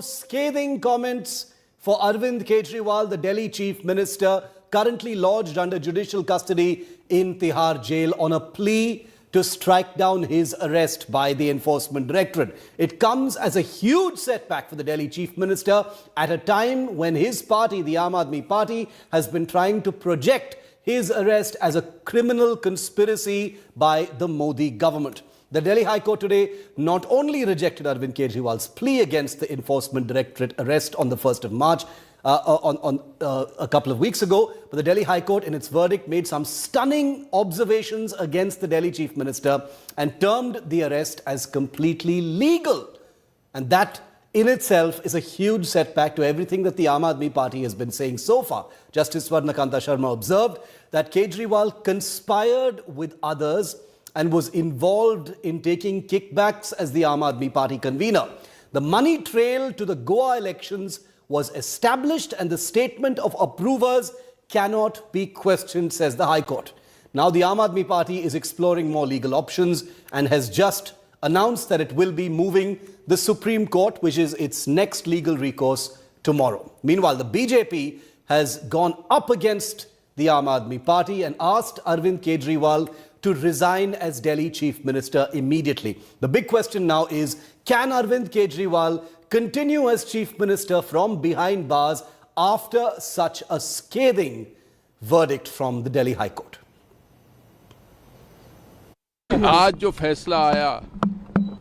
Scathing comments for Arvind Kejriwal, the Delhi Chief Minister, currently lodged under judicial custody in Tihar jail on a plea to strike down his arrest by the Enforcement Directorate. It comes as a huge setback for the Delhi Chief Minister at a time when his party, the Aam Aadmi Party, has been trying to project his arrest as a criminal conspiracy by the Modi government. The Delhi High Court today not only rejected Arvind Kejriwal's plea against the Enforcement Directorate arrest on the 1st of March, a couple of weeks ago, but the Delhi High Court in its verdict made some stunning observations against the Delhi Chief Minister and termed the arrest as completely legal. And that in itself is a huge setback to everything that the Aam Aadmi Party has been saying so far. Justice Swarnakanta Sharma observed that Kejriwal conspired with others and was involved in taking kickbacks as the Aam Aadmi Party convener. The money trail to the Goa elections was established and the statement of approvers cannot be questioned, says the High Court. Now the Aam Aadmi Party is exploring more legal options and has just announced that it will be moving the Supreme Court, which is its next legal recourse, tomorrow. Meanwhile, the BJP has gone up against the Aam Aadmi Party and asked Arvind Kejriwal to resign as Delhi Chief Minister immediately. The big question now is, can Arvind Kejriwal continue as Chief Minister from behind bars after such a scathing verdict from the Delhi High Court? आज जो फैसला आया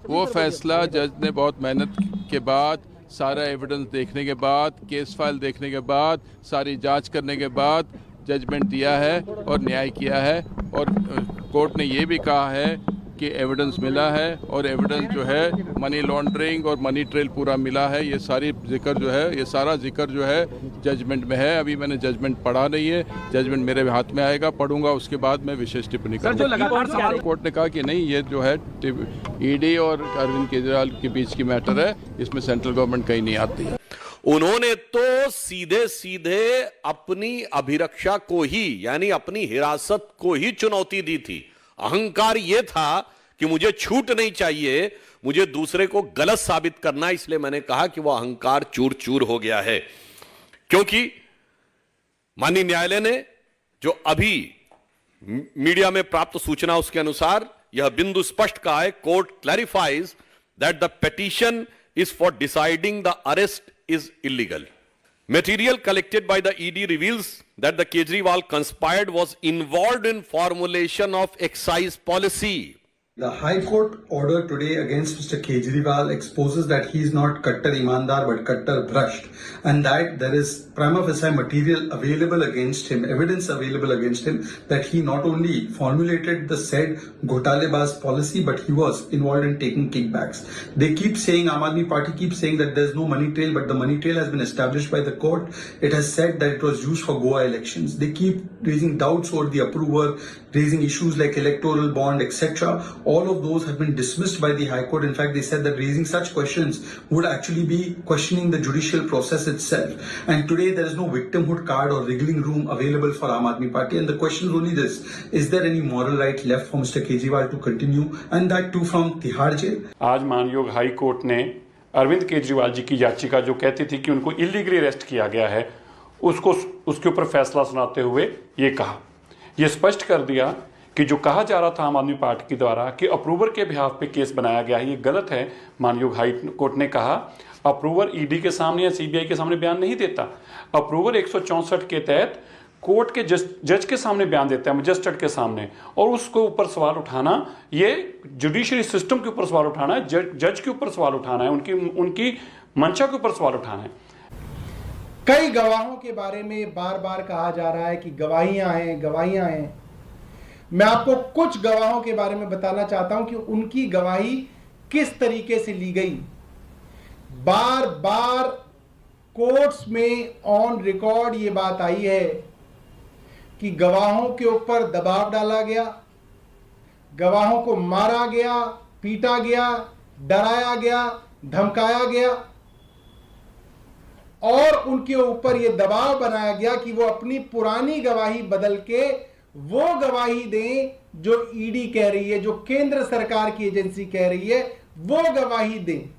वो फैसला जज ने बहुत मेहनत के बाद, सारा एविडेंस देखने के बाद, केस फाइल देखने के बाद, सारी जांच करने के बाद जजमेंट दिया है और न्याय किया है। और कोर्ट ने ये भी कहा है कि एविडेंस मिला है और एविडेंस जो है मनी लॉन्ड्रिंग और मनी ट्रेल पूरा मिला है। ये सारी जिक्र जो है, ये सारा जिक्र जो है जजमेंट में है। अभी मैंने जजमेंट पढ़ा नहीं है, जजमेंट मेरे हाथ में आएगा, पढ़ूंगा, उसके बाद मैं विशेष टिप्पणी करूंगा। कोर्ट ने कहा कि नहीं, ये जो है ईडी और अरविंद केजरीवाल के बीच की मैटर है, इसमें सेंट्रल गवर्नमेंट कहीं नहीं आती है। उन्होंने तो सीधे सीधे अपनी अभिरक्षा को ही, यानी अपनी हिरासत को ही चुनौती दी थी। अहंकार यह था कि मुझे छूट नहीं चाहिए, मुझे दूसरे को गलत साबित करना, इसलिए मैंने कहा कि वह अहंकार चूर चूर हो गया है। क्योंकि माननीय न्यायालय ने जो अभी मीडिया में प्राप्त सूचना उसके अनुसार यह बिंदु स्पष्ट कहा है, court clarifies that the petition is for deciding the arrest is illegal. Material collected by the ED reveals that the Kejriwal conspired was involved in formulation of excise policy. The High Court order today against Mr. Kejriwal exposes that he is not Kattar Imandar but Kattar Bhrasht, and that there is prima facie material available against him, evidence available against him, that he not only formulated the said Ghotalebaz policy but he was involved in taking kickbacks. They keep saying, Aam Aadmi Party keeps saying that there is no money trail, but the money trail has been established by the court. It has said that it was used for Goa elections. They keep raising doubts over the approver, raising issues like electoral bond, etc. All of those have been dismissed by the High Court. In fact, they said that raising such questions would actually be questioning the judicial process itself. And today there is no victimhood card or wriggling room available for Aam Aadmi Party. And the question is only this: is there any moral right left for Mr. Kejriwal to continue, and that too from Tihar jail? आज मानयोग high court ने अरविंद केजरीवाल जी की याचिका जो कहती थी कि उनको illegally arrest किया गया है, उसके ऊपर फैसला सुनाते हुए ये कहा, ये स्पष्ट कर दिया कि जो कहा जा रहा था आम आदमी पार्टी के द्वारा कि अप्रूवर के बिहाफ पे केस बनाया गया है, ये गलत है। मानयोग हाई कोर्ट ने कहा अप्रूवर ईडी के सामने या सीबीआई के सामने बयान नहीं देता। अप्रूवर 164 के तहत कोर्ट के जज के सामने बयान देता है, मजिस्ट्रेट के सामने, और उसको ऊपर सवाल उठाना, ये जुडिशरी सिस्टम के ऊपर सवाल उठाना है, जज के ऊपर सवाल उठाना है, उनकी मंशा के ऊपर सवाल उठाना है। कई गवाहों के बारे में बार बार कहा जा रहा है कि गवाहियां हैं। मैं आपको कुछ गवाहों के बारे में बताना चाहता हूं कि उनकी गवाही किस तरीके से ली गई। बार बार कोर्ट्स में ऑन रिकॉर्ड ये बात आई है कि गवाहों के ऊपर दबाव डाला गया, गवाहों को मारा गया, पीटा गया, डराया गया, धमकाया गया और उनके ऊपर यह दबाव बनाया गया कि वो अपनी पुरानी गवाही बदल के वो गवाही दें जो ईडी कह रही है, जो केंद्र सरकार की एजेंसी कह रही है, वो गवाही दें।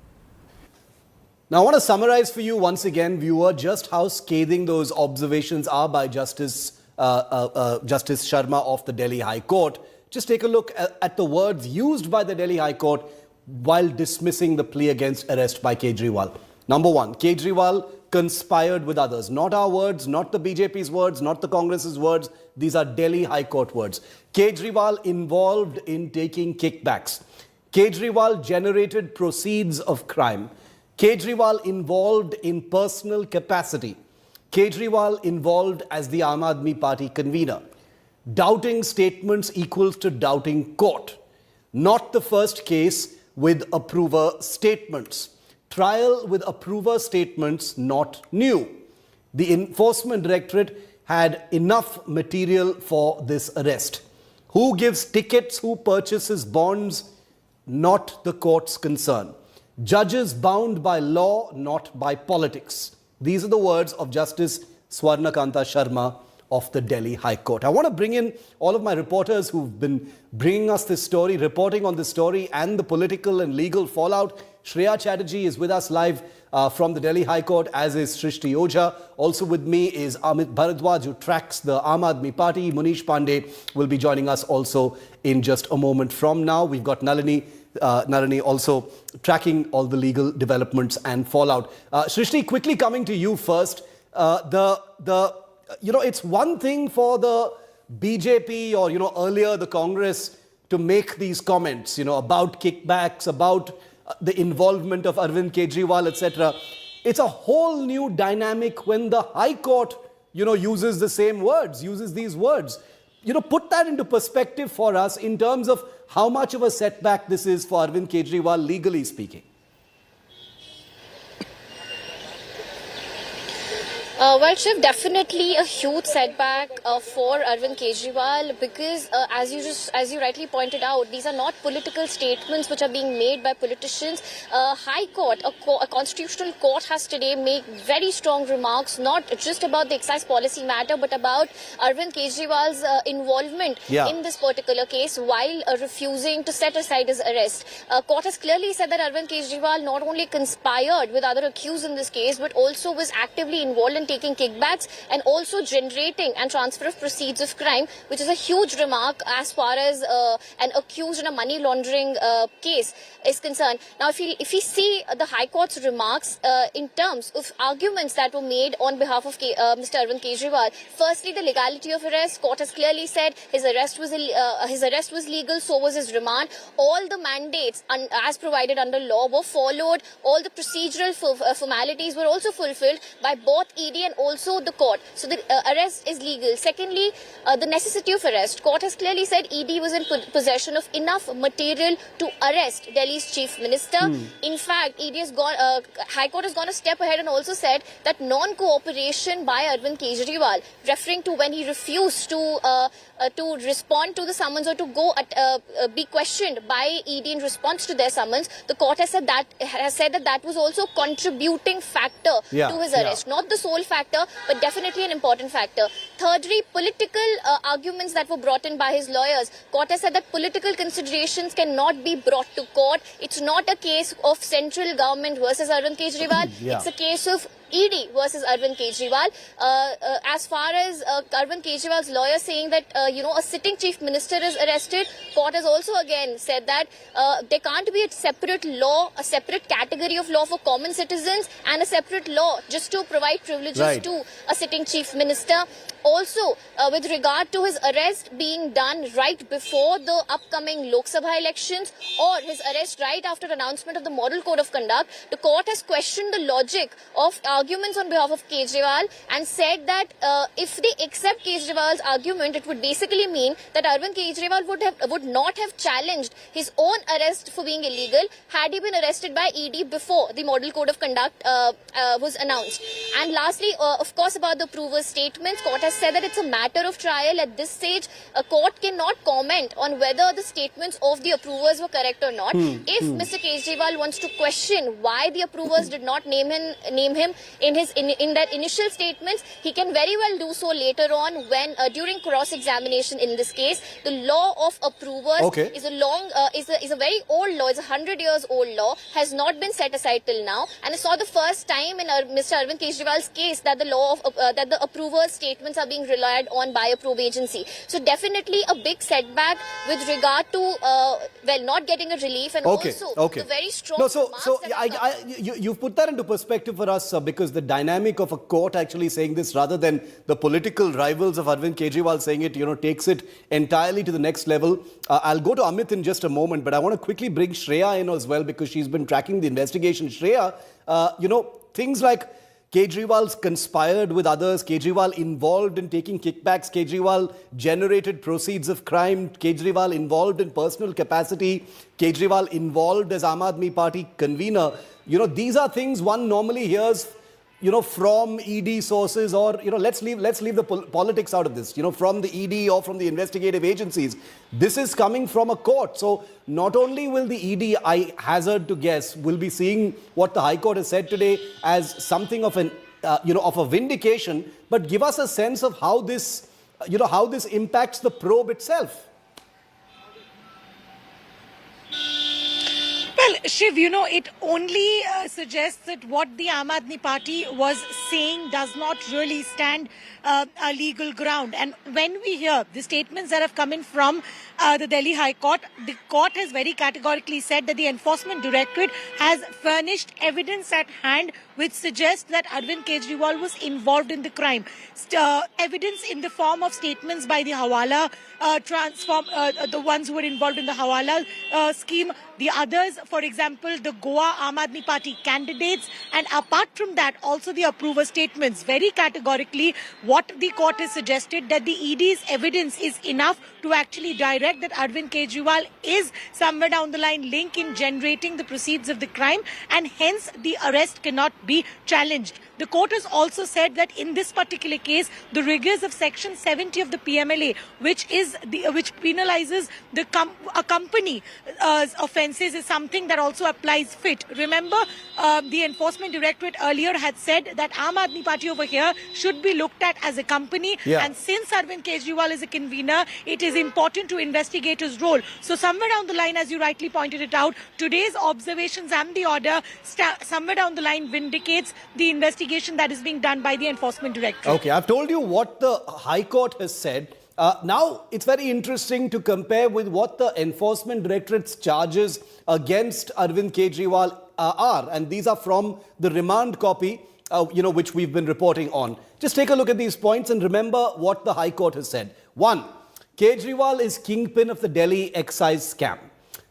Now, I want to summarize for you once again, viewer, just how scathing those observations are by Justice Sharma of the Delhi High Court. Just take a look at the words used by the Delhi High Court while dismissing the plea against arrest by Kejriwal. Number one, Kejriwal conspired with others. Not our words, not the BJP's words, not the Congress's words. These are Delhi High Court words. Kejriwal involved in taking kickbacks. Kejriwal generated proceeds of crime. Kejriwal involved in personal capacity. Kejriwal involved as the Aam Aadmi Party convener. Doubting statements equals to doubting court. Not the first case with approver statements. Trial with approver statements not new. The Enforcement Directorate had enough material for this arrest. Who gives tickets, who purchases bonds, not the court's concern. Judges bound by law, not by politics. These are the words of Justice Swarnakanta Sharma of the Delhi High Court. I want to bring in all of my reporters who've been bringing us this story, reporting on this story and the political and legal fallout. Shreya Chatterjee is with us live from the Delhi High Court, as is Shrishti Ojha. Also with me is Amit Bharadwaj, who tracks the Aam Aadmi Party. Munish Pandey will be joining us also in just a moment from now. We've got Nalini also tracking all the legal developments and fallout. Shrishti, quickly coming to you first. It's one thing for the BJP or, earlier the Congress to make these comments, about kickbacks, about the involvement of Arvind Kejriwal, etc. It's a whole new dynamic when the High Court, uses the same words, uses these words. Put that into perspective for us in terms of how much of a setback this is for Arvind Kejriwal, legally speaking. Well, Shiv, definitely a huge setback for Arvind Kejriwal because, as you rightly pointed out, these are not political statements which are being made by politicians. High Court, a constitutional court, has today made very strong remarks, not just about the excise policy matter, but about Arvind Kejriwal's involvement in this particular case while refusing to set aside his arrest. Court has clearly said that Arvind Kejriwal not only conspired with other accused in this case, but also was actively involved in taking kickbacks and also generating and transfer of proceeds of crime, which is a huge remark as far as an accused in a money laundering case is concerned. Now, if we see the High Court's remarks in terms of arguments that were made on behalf of Mr. Arvind Kejriwal, firstly, the legality of arrest. Court has clearly said his arrest was legal, so was his remand. All the mandates as provided under law were followed. All the procedural formalities were also fulfilled by both ED and also the court. So the arrest is legal. Secondly, the necessity of arrest. Court has clearly said ED was in possession of enough material to arrest Delhi's Chief Minister. In fact, High Court has gone a step ahead and also said that non-cooperation by Arvind Kejriwal, referring to when he refused to respond to the summons or to be questioned by ED in response to their summons, the court has said that was also a contributing factor to his arrest. Not the sole factor, but definitely an important factor. Thirdly, political arguments that were brought in by his lawyers. Court has said that political considerations cannot be brought to court. It's not a case of central government versus Arvind Kejriwal. It's a case of ED versus Arvind Kejriwal. As far as Arvind Kejriwal's lawyer saying that, a sitting chief minister is arrested, court has also again said that there can't be a separate law, a separate category of law for common citizens and a separate law just to provide privileges to a sitting chief minister. Also, with regard to his arrest being done right before the upcoming Lok Sabha elections or his arrest right after announcement of the Model Code of Conduct, the court has questioned the logic of arguments on behalf of Kejriwal and said that if they accept Kejriwal's argument, it would basically mean that Arvind Kejriwal would not have challenged his own arrest for being illegal had he been arrested by ED before the Model Code of Conduct was announced. And lastly, of course, about the approver's statements, court has said that it's a matter of trial. At this stage, a court cannot comment on whether the statements of the approvers were correct or not. If Mr. Kejriwal wants to question why the approvers did not name him in their initial statements. He can very well do so later on when during cross-examination in this case. The law of approvers is a very old law. It's 100 years old law, has not been set aside till now, and it's not the first time in Mr. Arvind Kejriwal's case that the law of that the approvers' statements are being relied on by a probe agency. So definitely a big setback with regard to not getting a relief, and also the very strong. You've put that into perspective for us because the dynamic of a court actually saying this rather than the political rivals of Arvind Kejriwal saying it, takes it entirely to the next level. I'll go to Amit in just a moment, but I want to quickly bring Shreya in as well because she's been tracking the investigation. Shreya, things like Kejriwal's conspired with others, Kejriwal involved in taking kickbacks, Kejriwal generated proceeds of crime, Kejriwal involved in personal capacity, Kejriwal involved as Aam Aadmi Party convener. These are things one normally hears, from ED sources or, let's leave the politics out of this, from the ED or from the investigative agencies. This is coming from a court. So not only will the ED, I hazard to guess, will be seeing what the High Court has said today as something of an, of a vindication, but give us a sense of how this, how this impacts the probe itself. Well, Shiv, it only suggests that what the Aam Aadmi Party was saying does not really stand a legal ground. And when we hear the statements that have come in from the Delhi High Court, the court has very categorically said that the Enforcement Directorate has furnished evidence at hand which suggests that Arvind Kejriwal was involved in the crime. Evidence in the form of statements by the Hawala the ones who were involved in the Hawala scheme, the others, for example, the Goa Aam Aadmi Party candidates, and apart from that, also the approver statements. Very categorically, what the court has suggested that the ED's evidence is enough to actually direct that Arvind Kejriwal is somewhere down the line linked in generating the proceeds of the crime, and hence the arrest cannot be challenged. The court has also said that in this particular case, the rigors of Section 70 of the PMLA, which penalizes a company's offences, is something that also applies fit. Remember, the Enforcement Directorate earlier had said that Aam Aadmi Party over here should be looked at as a company. Yeah. And since Arvind Kejriwal is a convener, it is important to investigate his role. So somewhere down the line, as you rightly pointed it out, today's observations and the order somewhere down the line vindicates the investigation that is being done by the Enforcement Directorate. Okay, I've told you what the High Court has said. Now, it's very interesting to compare with what the Enforcement Directorate's charges against Arvind Kejriwal are. And these are from the remand copy, which we've been reporting on. Just take a look at these points and remember what the High Court has said. 1. Kejriwal is kingpin of the Delhi excise scam.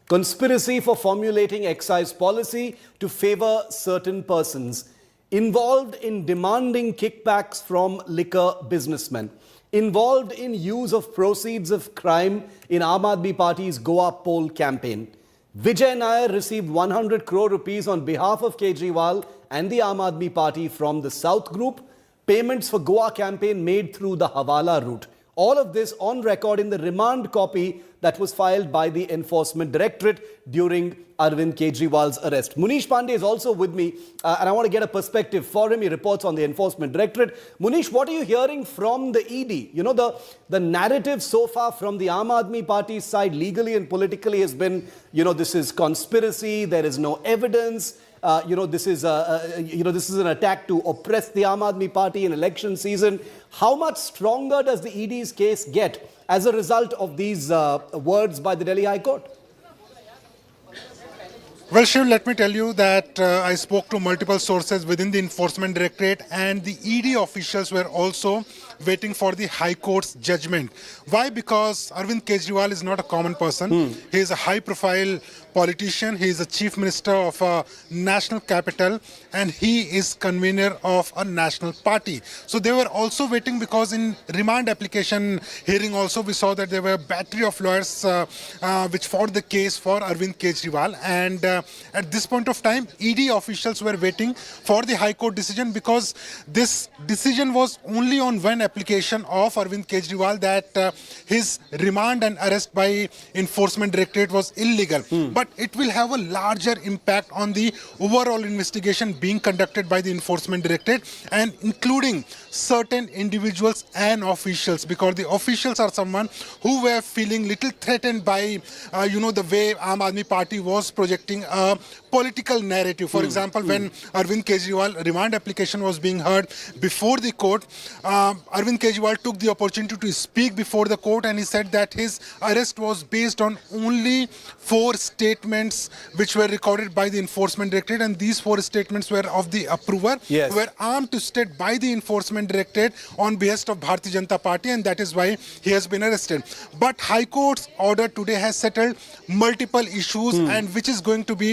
Conspiracy for formulating excise policy to favour certain persons. Involved in demanding kickbacks from liquor businessmen. Involved in use of proceeds of crime in Aam Aadmi Party's Goa poll campaign. Vijay Nair received 100 crore rupees on behalf of Kejriwal and the Aam Aadmi Party from the South Group. Payments for Goa campaign made through the Hawala route. All of this on record in the remand copy that was filed by the Enforcement Directorate during Arvind Kejriwal's arrest. Munish Pandey is also with me and I want to get a perspective for him. He reports on the Enforcement Directorate. Munish, what are you hearing from the ED? The narrative so far from the Aam Aadmi Party side legally and politically has been, this is conspiracy, there is no evidence. This is an attack to oppress the Aam Aadmi Party in election season. How much stronger does the ED's case get as a result of these words by the Delhi High Court? Well, Shiv, let me tell you that I spoke to multiple sources within the Enforcement Directorate, and the ED officials were also waiting for the High Court's judgment. Why? Because Arvind Kejriwal is not a common person. He is a high-profile politician. He is a Chief Minister of a national capital, and he is convener of a national party. So they were also waiting because in remand application hearing also we saw that there were a battery of lawyers which fought the case for Arvind Kejriwal, and at this point of time, ED officials were waiting for the High Court decision because this decision was only on one application of Arvind Kejriwal that his remand and arrest by Enforcement Directorate was illegal. But it will have a larger impact on the overall investigation being conducted by the Enforcement Directorate, and including certain individuals and officials, because the officials are someone who were feeling little threatened by the way Aam Aadmi Party was projecting a political narrative. For example, when Arvind Kejriwal remand application was being heard before the court, Arvind Kejriwal took the opportunity to speak before the court, and he said that his arrest was based on only 4 statements which were recorded by the Enforcement Directorate, and these 4 statements were of the approver, Yes. were armed to state by the Enforcement Directorate on behest of Bharatiya Janata Party, and that is why he has been arrested. But High Court's order today has settled multiple issues, and which is going to be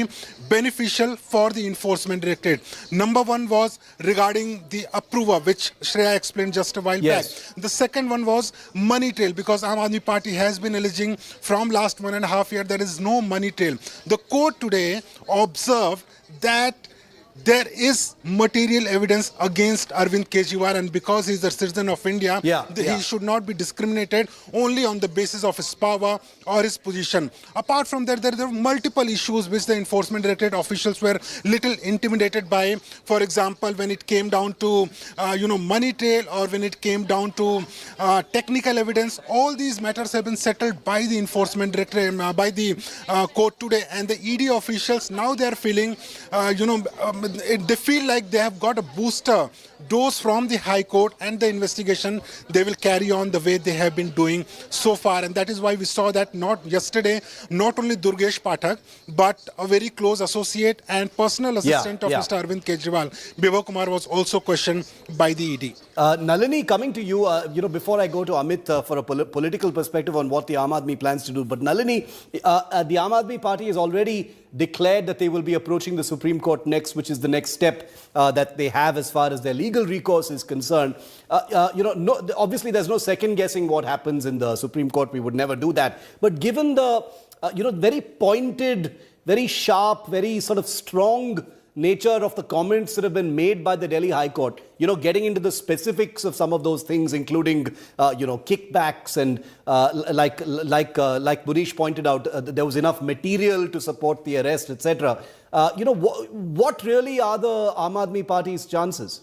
beneficial for the Enforcement Directorate. Number 1 was regarding the approver, which Shreya explained just a while Yes. back. The second one was money trail, because Aam Aadmi Party has been alleging from last 1.5 years there is no money trail. The court today observed that there is material evidence against Arvind Kejriwal, and because he is a citizen of India, he should not be discriminated only on the basis of his power or his position. Apart from that, there are multiple issues which the Enforcement Directorate officials were little intimidated by. For example, when it came down to money trail, or when it came down to technical evidence, all these matters have been settled by the Enforcement Directorate, by the court today, and the ED officials now they are feeling they feel like they have got a booster dose from the High Court, and the investigation they will carry on the way they have been doing so far. And that is why we saw that not only Durgesh Pathak, but a very close associate and personal assistant of Mr. Arvind Kejriwal, Bibha Kumar, was also questioned by the ED. Nalini, coming to you, before I go to Amit for a political perspective on what the Aam Aadmi plans to do, but Nalini, the Aam Aadmi Party has already declared that they will be approaching the Supreme Court next, which is the next step that they have as far as their legal recourse is concerned. Obviously there's no second guessing what happens in the Supreme Court. We would never do that. But given the very pointed, very sharp, very sort of strong nature of the comments that have been made by the Delhi High Court, getting into the specifics of some of those things, including, kickbacks and like Munish pointed out, there was enough material to support the arrest, etc. What really are the Aam Aadmi Party's chances?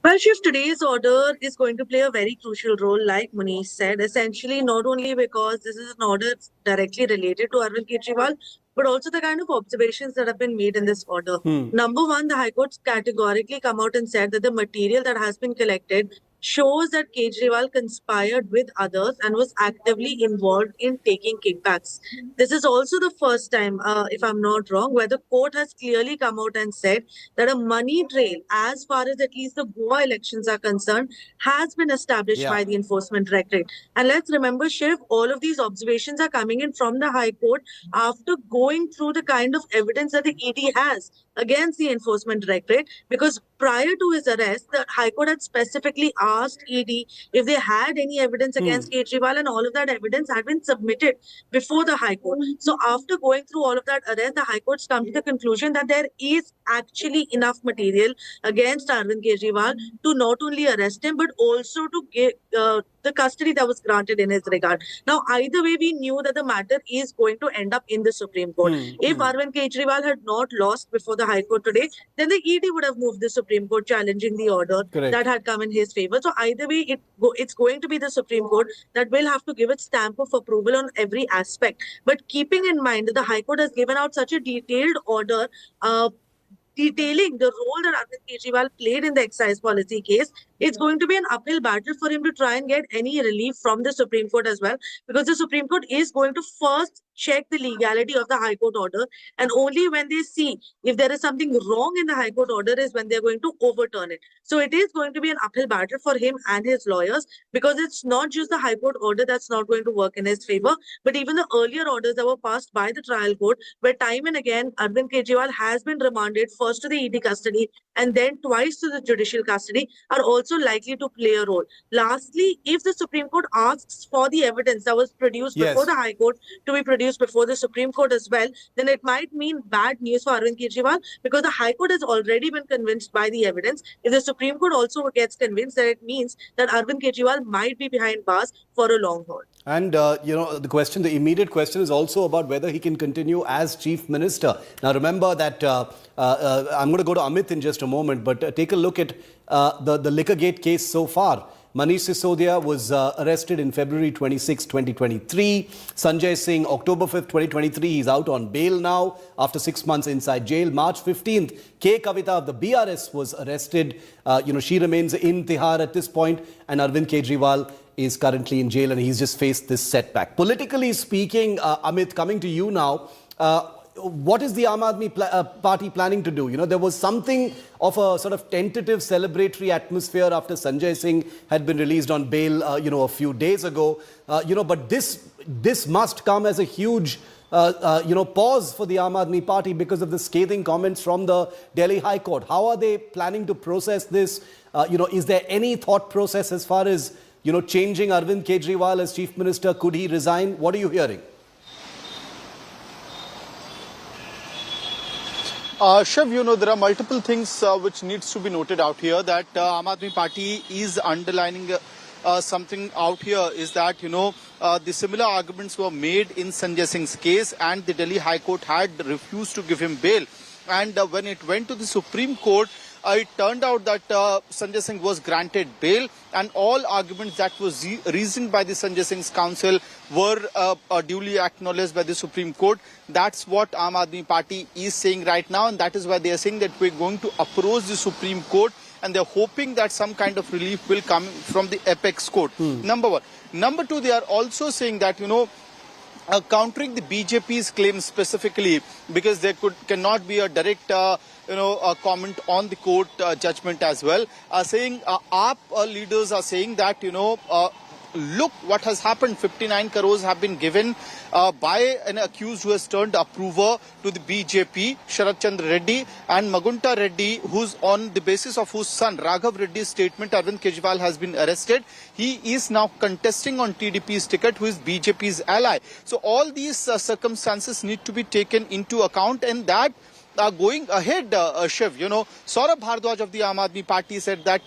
Well, Shiv, today's order is going to play a very crucial role, like Munish said, essentially not only because this is an order directly related to Arvind Kejriwal, but also the kind of observations that have been made in this order. Number 1, the High Court's categorically come out and said that the material that has been collected shows that Kejriwal conspired with others and was actively involved in taking kickbacks. This is also the first time, if I'm not wrong, where the court has clearly come out and said that a money trail, as far as at least the Goa elections are concerned, has been established by the Enforcement Directorate. And let's remember, Shiv, all of these observations are coming in from the High Court after going through the kind of evidence that the ED has against the Enforcement Directorate, because prior to his arrest, the High Court had specifically asked ED if they had any evidence against Kejriwal, and all of that evidence had been submitted before the High Court. So after going through all of that arrest, the High Court's come to the conclusion that there is actually enough material against Arvind Kejriwal to not only arrest him, but also to give the custody that was granted in his regard. Now, either way, we knew that the matter is going to end up in the Supreme Court. If Arvind Kejriwal had not lost before the High Court today, then the ED would have moved the Supreme Court challenging the order that had come in his favor. So either way, it's going to be the Supreme Court that will have to give its stamp of approval on every aspect. But keeping in mind that the High Court has given out such a detailed order detailing the role that Arvind Kejriwal played in the excise policy case, it's going to be an uphill battle for him to try and get any relief from the Supreme Court as well, because the Supreme Court is going to first check the legality of the High Court order, and only when they see if there is something wrong in the High Court order is when they're going to overturn it. So it is going to be an uphill battle for him and his lawyers, because it's not just the High Court order that's not going to work in his favor, but even the earlier orders that were passed by the trial court, where time and again Arvind Kejriwal has been remanded first to the ED custody and then twice to the judicial custody, are also also likely to play a role. Lastly, if the Supreme Court asks for the evidence that was produced Yes. before the High Court to be produced before the Supreme Court as well, then it might mean bad news for Arvind Kejriwal, because the High Court has already been convinced by the evidence. If the Supreme Court also gets convinced, then it means that Arvind Kejriwal might be behind bars for a long haul. And, the immediate question is also about whether he can continue as Chief Minister. Now, remember that I'm going to go to Amit in just a moment, but take a look at the Liquorgate case so far. Manish Sisodia was arrested in February 26, 2023. Sanjay Singh, October 5th, 2023. He's out on bail now after 6 months inside jail. March 15th, K. Kavita of the BRS was arrested. She remains in Tihar at this point, and Arvind Kejriwal is currently in jail, and he's just faced this setback. Politically speaking, Amit, coming to you now, what is the Aam Aadmi Party planning to do? There was something of a sort of tentative celebratory atmosphere after Sanjay Singh had been released on bail, a few days ago. But this must come as a huge, pause for the Aam Aadmi Party because of the scathing comments from the Delhi High Court. How are they planning to process this? Is there any thought process as far as, changing Arvind Kejriwal as Chief Minister? Could he resign? What are you hearing? Shiv, there are multiple things which needs to be noted out here, that Aam Aadmi Party is underlining something out here, is that, the similar arguments were made in Sanjay Singh's case, and the Delhi High Court had refused to give him bail. And when it went to the Supreme Court, it turned out that Sanjay Singh was granted bail, and all arguments that was reasoned by the Sanjay Singh's counsel were duly acknowledged by the Supreme Court. That's what Aam Aadmi Party is saying right now, and that is why they are saying that we're going to approach the Supreme Court, and they're hoping that some kind of relief will come from the apex court. Number one. Number two, they are also saying that, countering the BJP's claims specifically, because there cannot be a direct a comment on the court judgment as well, saying AAP leaders are saying that, look what has happened. 59 crores have been given by an accused who has turned approver to the BJP, Sharat Chandra Reddy, and Magunta Reddy, who's on the basis of whose son Raghav Reddy's statement Arvind Kejriwal has been arrested. He is now contesting on TDP's ticket, who is BJP's ally. So all these circumstances need to be taken into account, and that going ahead, Shiv, Saurabh Bhardwaj of the Aam Aadmi Party said that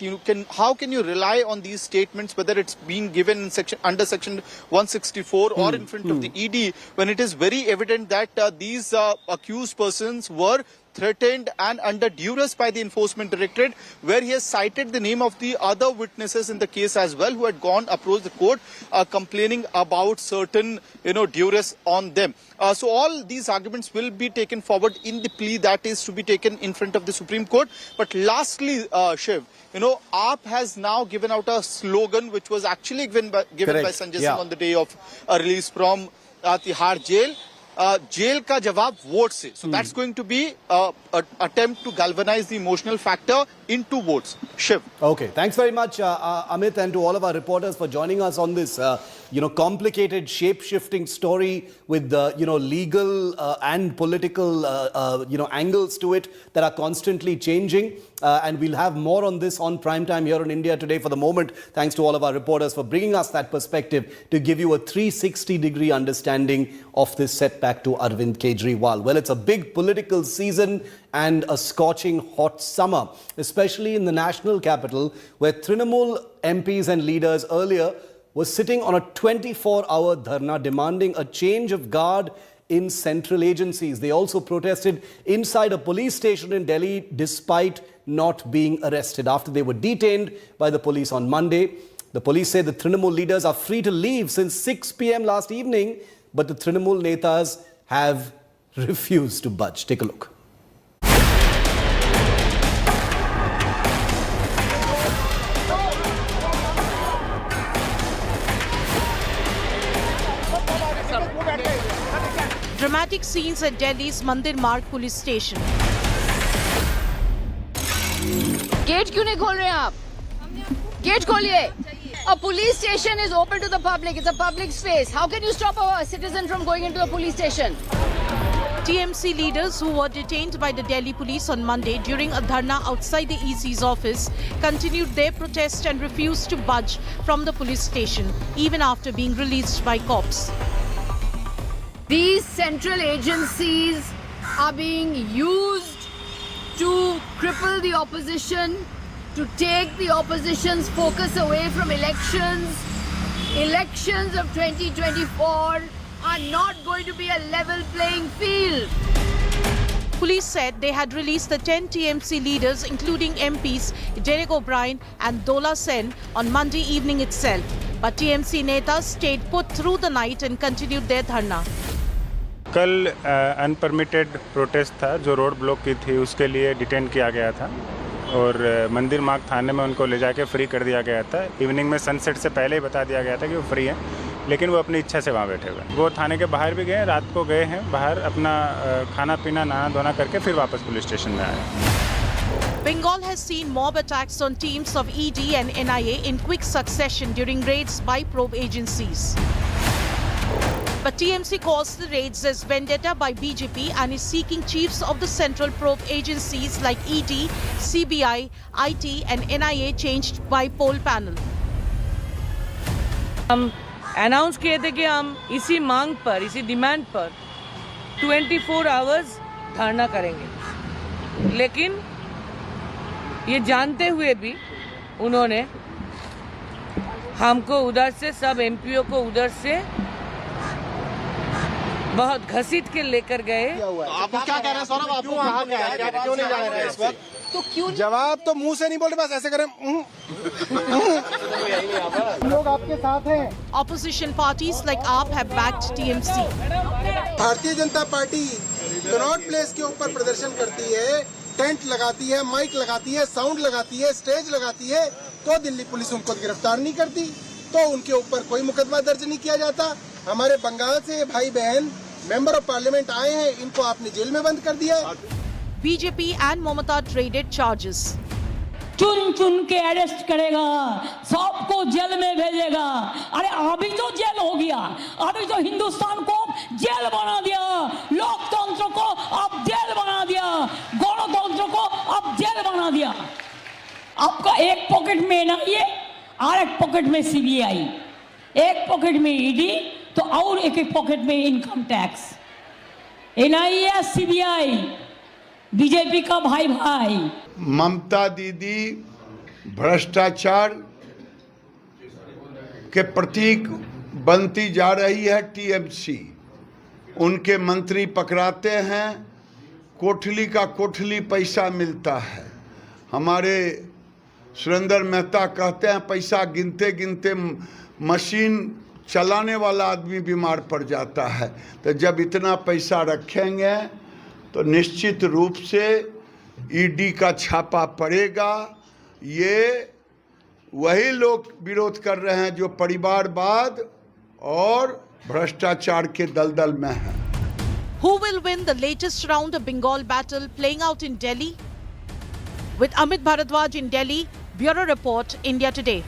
how can you rely on these statements, whether it's being given in under section 164 or in front of the ED, when it is very evident that these accused persons were threatened and under duress by the Enforcement Directorate, where he has cited the name of the other witnesses in the case as well, who had approached the court complaining about certain duress on them. So all these arguments will be taken forward in the plea that is to be taken in front of the Supreme Court. But lastly, Shiv, AAP has now given out a slogan which was actually given by Sanjay Singh on the day of release from Tihar jail. Jail ka jawab vote se. So that's going to be an attempt to galvanize the emotional factor into votes. Shiv. Okay, thanks very much, Amit, and to all of our reporters for joining us on this, complicated, shape-shifting story with, legal and political, angles to it that are constantly changing. And we'll have more on this on Primetime here on India Today. For the moment, thanks to all of our reporters for bringing us that perspective to give you a 360-degree understanding of this setback to Arvind Kejriwal. Well, it's a big political season and a scorching hot summer, especially in the national capital, where Trinamool MPs and leaders earlier was sitting on a 24-hour dharna demanding a change of guard in central agencies. They also protested inside a police station in Delhi despite not being arrested. After they were detained by the police on Monday, the police say the Trinamool leaders are free to leave since 6 p.m. last evening, but the Trinamool netas have refused to budge. Take a look. Dramatic scenes at Delhi's Mandir Marg police station. Gate क्यों नहीं खोल रहे हैं आप? Gate खोलिए. A police station is open to the public. It's a public space. How can you stop a citizen from going into a police station? TMC leaders who were detained by the Delhi police on Monday during a dharna outside the EC's office continued their protest and refused to budge from the police station, even after being released by cops. These central agencies are being used to cripple the opposition, to take the opposition's focus away from elections. Elections of 2024 are not going to be a level playing field. Police said they had released the 10 TMC leaders, including MPs Derek O'Brien and Dola Sen, on Monday evening itself. But TMC netas stayed put through the night and continued their dharna. कल अनपरमिटेड protest था जो road block की थी, उसके लिए detain किया गया था और मंदिर मार्ग थाने में उनको ले जाके फ्री कर दिया गया था। इवनिंग में सनसेट से पहले ही बता दिया गया था कि वो फ्री हैं, लेकिन वो अपनी इच्छा से वहाँ बैठे हुए। वो थाने के बाहर भी गए, रात को गए हैं बाहर, अपना खाना पीना नहाना धोना करके फिर वापस पुलिस स्टेशन में आए। Bengal has seen mob attacks on teams of ED and NIA in quick succession during raids by probe agencies. But TMC calls the raids as vendetta by BJP and is seeking chiefs of the central probe agencies like ED, CBI, IT and NIA changed by poll panel. हम announce किए थे कि हम इसी मांग पर, इसी demand पर 24 आवर्स धरना करेंगे, लेकिन ये जानते हुए भी उन्होंने हमको उधर से, सब एमपीओ को उधर से बहुत घसीट के लेकर गए। आप क्या कह रहे हैं सौरभ? आप कहाँ गए हैं? क्यों नहीं जा रहे हैं इस वक्त? तो क्यों जवाब तो मुंह से नहीं बोल रहे, बस ऐसे करें। लोग आपके साथ हैं। Opposition parties like AAP have backed TMC. Bharatiya Janata party Connaught place के ऊपर प्रदर्शन करती है, टेंट लगाती है, माइक लगाती है, साउंड लगाती है, स्टेज लगाती है, तो दिल्ली पुलिस उनको गिरफ्तार नहीं करती, तो उनके ऊपर कोई मुकदमा दर्ज नहीं किया जाता। हमारे बंगाल से भाई बहन मेंबर ऑफ पार्लियामेंट आए हैं, इनको आपने जेल में बंद कर दिया। BJP and Mamata traded charges. चुन चुन के अरेस्ट करेगा, सबको जेल में भेजेगा। अरे अभी तो जेल हो गया, अभी तो हिंदुस्तान को जेल बना दिया, लोकतंत्र को अब जेल बना दिया, गणतंत्र को अब जेल बना दिया। आपका एक पॉकेट में NIA और एक पॉकेट में CBI, एक पॉकेट में ED, तो और एक पॉकेट में income tax. NIA CBI BJP का भाई भाई। ममता दीदी भ्रष्टाचार के प्रतीक बनती जा रही है। TMC उनके मंत्री पकड़ाते हैं, कोठली का कोठली पैसा मिलता है। हमारे सुरेंद्र मेहता कहते हैं पैसा गिनते गिनते मशीन चलाने वाला आदमी बीमार पड़ जाता है। तो जब इतना पैसा रखेंगे तो निश्चित रूप से ED का छापा पड़ेगा। ये वही लोग विरोध कर रहे हैं जो परिवारवाद और भ्रष्टाचार के दलदल में हैं। Who will win the latest round of Bengal battle playing out in Delhi? With Amit Bharadwaj in Delhi, Bureau Report, India Today.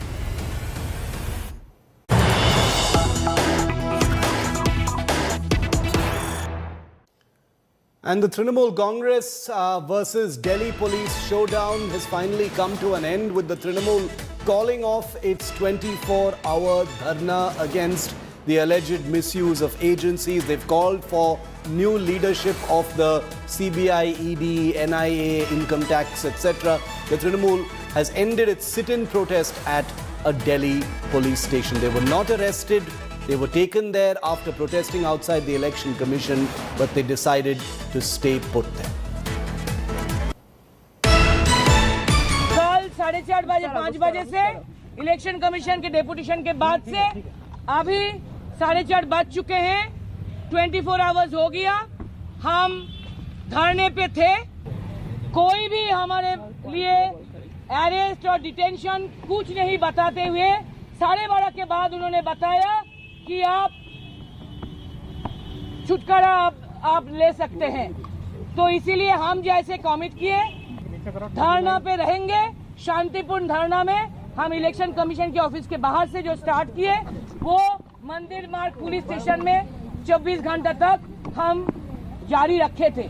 And the Trinamool Congress versus Delhi police showdown has finally come to an end, with the Trinamool calling off its 24-hour dharna against the alleged misuse of agencies. They've called for new leadership of the CBI, ED, NIA, income tax, etc. The Trinamool has ended its sit-in protest at a Delhi police station. They were not arrested. They were taken there after protesting outside the Election Commission, but they decided to stay put there. कल 4:30 बजे 5 बजे से election commission के deputation के बाद से अभी 4:30 बज चुके हैं। 24 आवर्स हो गया, हम धरने पे थे। कोई भी हमारे लिए अरेस्ट और डिटेंशन कुछ नहीं बताते हुए 12:30 के बाद उन्होंने बताया कि आप छुटकारा आप ले सकते हैं। तो इसीलिए हम जैसे कमिट किए, धरना पे रहेंगे, शांतिपूर्ण धरना में। हम इलेक्शन कमीशन के ऑफिस के बाहर से जो स्टार्ट किए, वो मंदिर मार्ग पुलिस स्टेशन में 24 घंटा तक हम जारी रखे थे।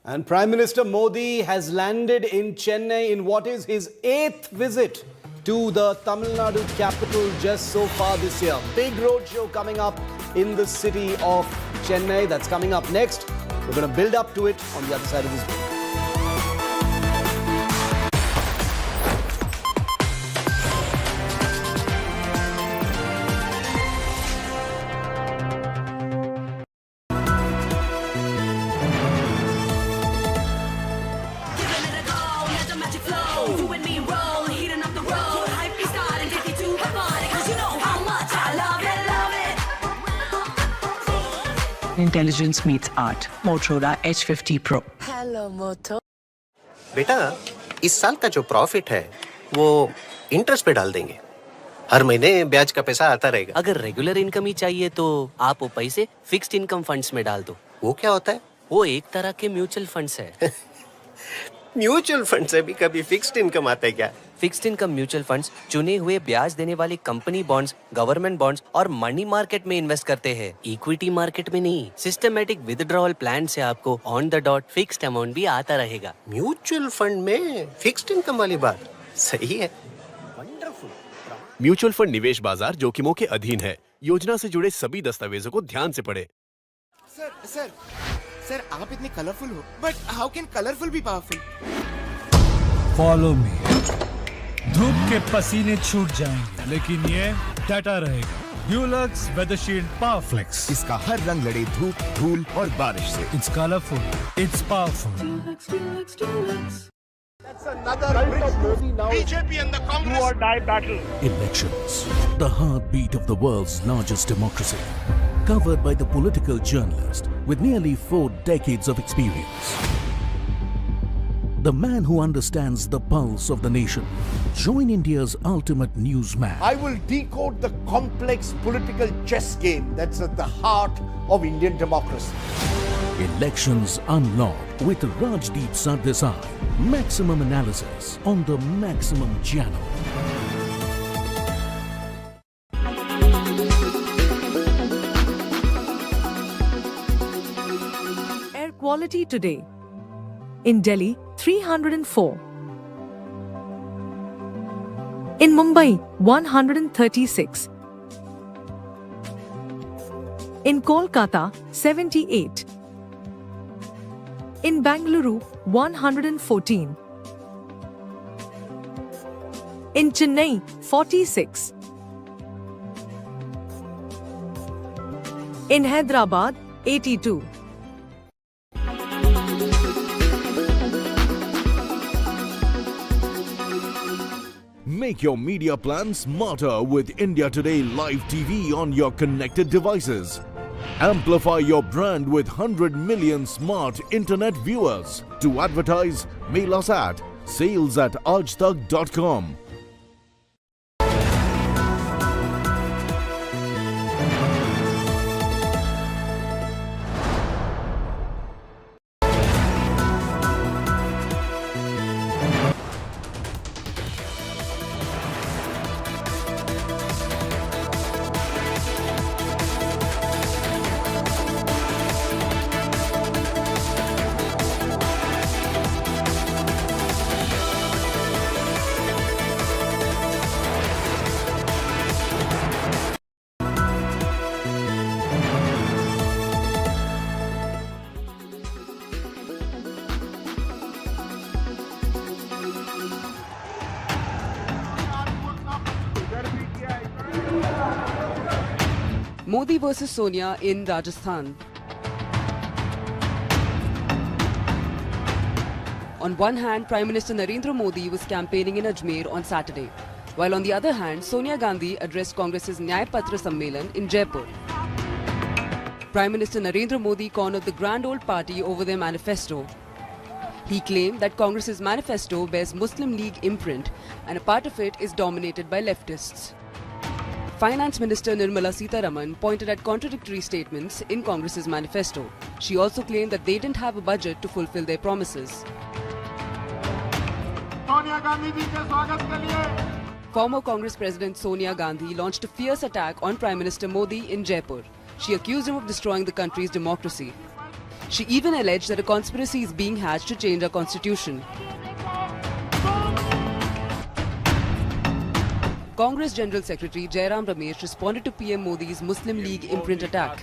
And Prime Minister Modi has landed in Chennai in what is his 8th visit to the Tamil Nadu capital just so far this year. Big roadshow coming up in the city of Chennai. That's coming up next. We're going to build up to it on the other side of this break. Intelligence meets art. Motorola H50 Pro. Hello, Moto. बेटा, इस साल का जो profit है वो interest पे डाल देंगे। हर महीने ब्याज का पैसा आता रहेगा। अगर रेगुलर इनकम ही चाहिए तो आप वो पैसे फिक्स्ड इनकम फंड्स में डाल दो। वो क्या होता है? वो एक तरह के म्यूचुअल फंड्स है। म्यूचुअल फंड से भी कभी फिक्स्ड इनकम आता है क्या? फिक्स्ड इनकम म्यूचुअल फंड्स चुने हुए ब्याज देने वाली कंपनी बॉन्ड्स, गवर्नमेंट बॉन्ड्स और मनी मार्केट में इन्वेस्ट करते हैं, इक्विटी मार्केट में नहीं। सिस्टमैटिक विथड्रॉल प्लान से आपको on the dot fixed amount भी आता रहेगा। म्यूचुअल फंड में फिक्स्ड इनकम वाली बात सही है। वंडरफुल। म्यूचुअल फंड निवेश बाजार जोखिमों के अधीन है। योजना से जुड़े सभी दस्तावेजों को ध्यान से पढ़ें। सर, आप इतने कलरफुल हो, but how can colourful B powerful? Follow me. धूप के पसीने छूट जाएंगे, लेकिन ये डटा रहेगा। ड्यूलक्स वेदरशील्ड पावरफ्लेक्स। इसका हर रंग लड़े धूप, धूल और बारिश से। It's colourful, it's powerful. That's another cult of Modi now. BJP and the Congress. Do or die battle. Elections, the heartbeat of the world's largest democracy. Covered by the political journalist with nearly 4 decades of experience. The man who understands the pulse of the nation. Join India's ultimate newsman. I will decode the complex political chess game that's at the heart of Indian democracy. Elections Unlocked with Rajdeep Sardesai. Maximum analysis on the Maximum channel. Air quality today. In Delhi, 304. In Mumbai, 136. In Kolkata, 78. In Bangalore, 114. In Chennai, 46. In Hyderabad, 82. Make your media plan smarter with India Today Live TV on your connected devices. Amplify your brand with 100 million smart internet viewers. To advertise, mail us at sales@aajtak.com. Modi versus Sonia in Rajasthan. On one hand, Prime Minister Narendra Modi was campaigning in Ajmer on Saturday, while on the other hand, Sonia Gandhi addressed Congress's Nyay Patra Sammelan in Jaipur. Prime Minister Narendra Modi cornered the grand old party over their manifesto. He claimed that Congress's manifesto bears Muslim League imprint and a part of it is dominated by leftists. Finance Minister Nirmala Sitharaman pointed at contradictory statements in Congress's manifesto. She also claimed that they didn't have a budget to fulfill their promises. Former Congress President Sonia Gandhi launched a fierce attack on Prime Minister Modi in Jaipur. She accused him of destroying the country's democracy. She even alleged that a conspiracy is being hatched to change our constitution. Congress General Secretary Jairam Ramesh responded to PM Modi's Muslim League imprint attack.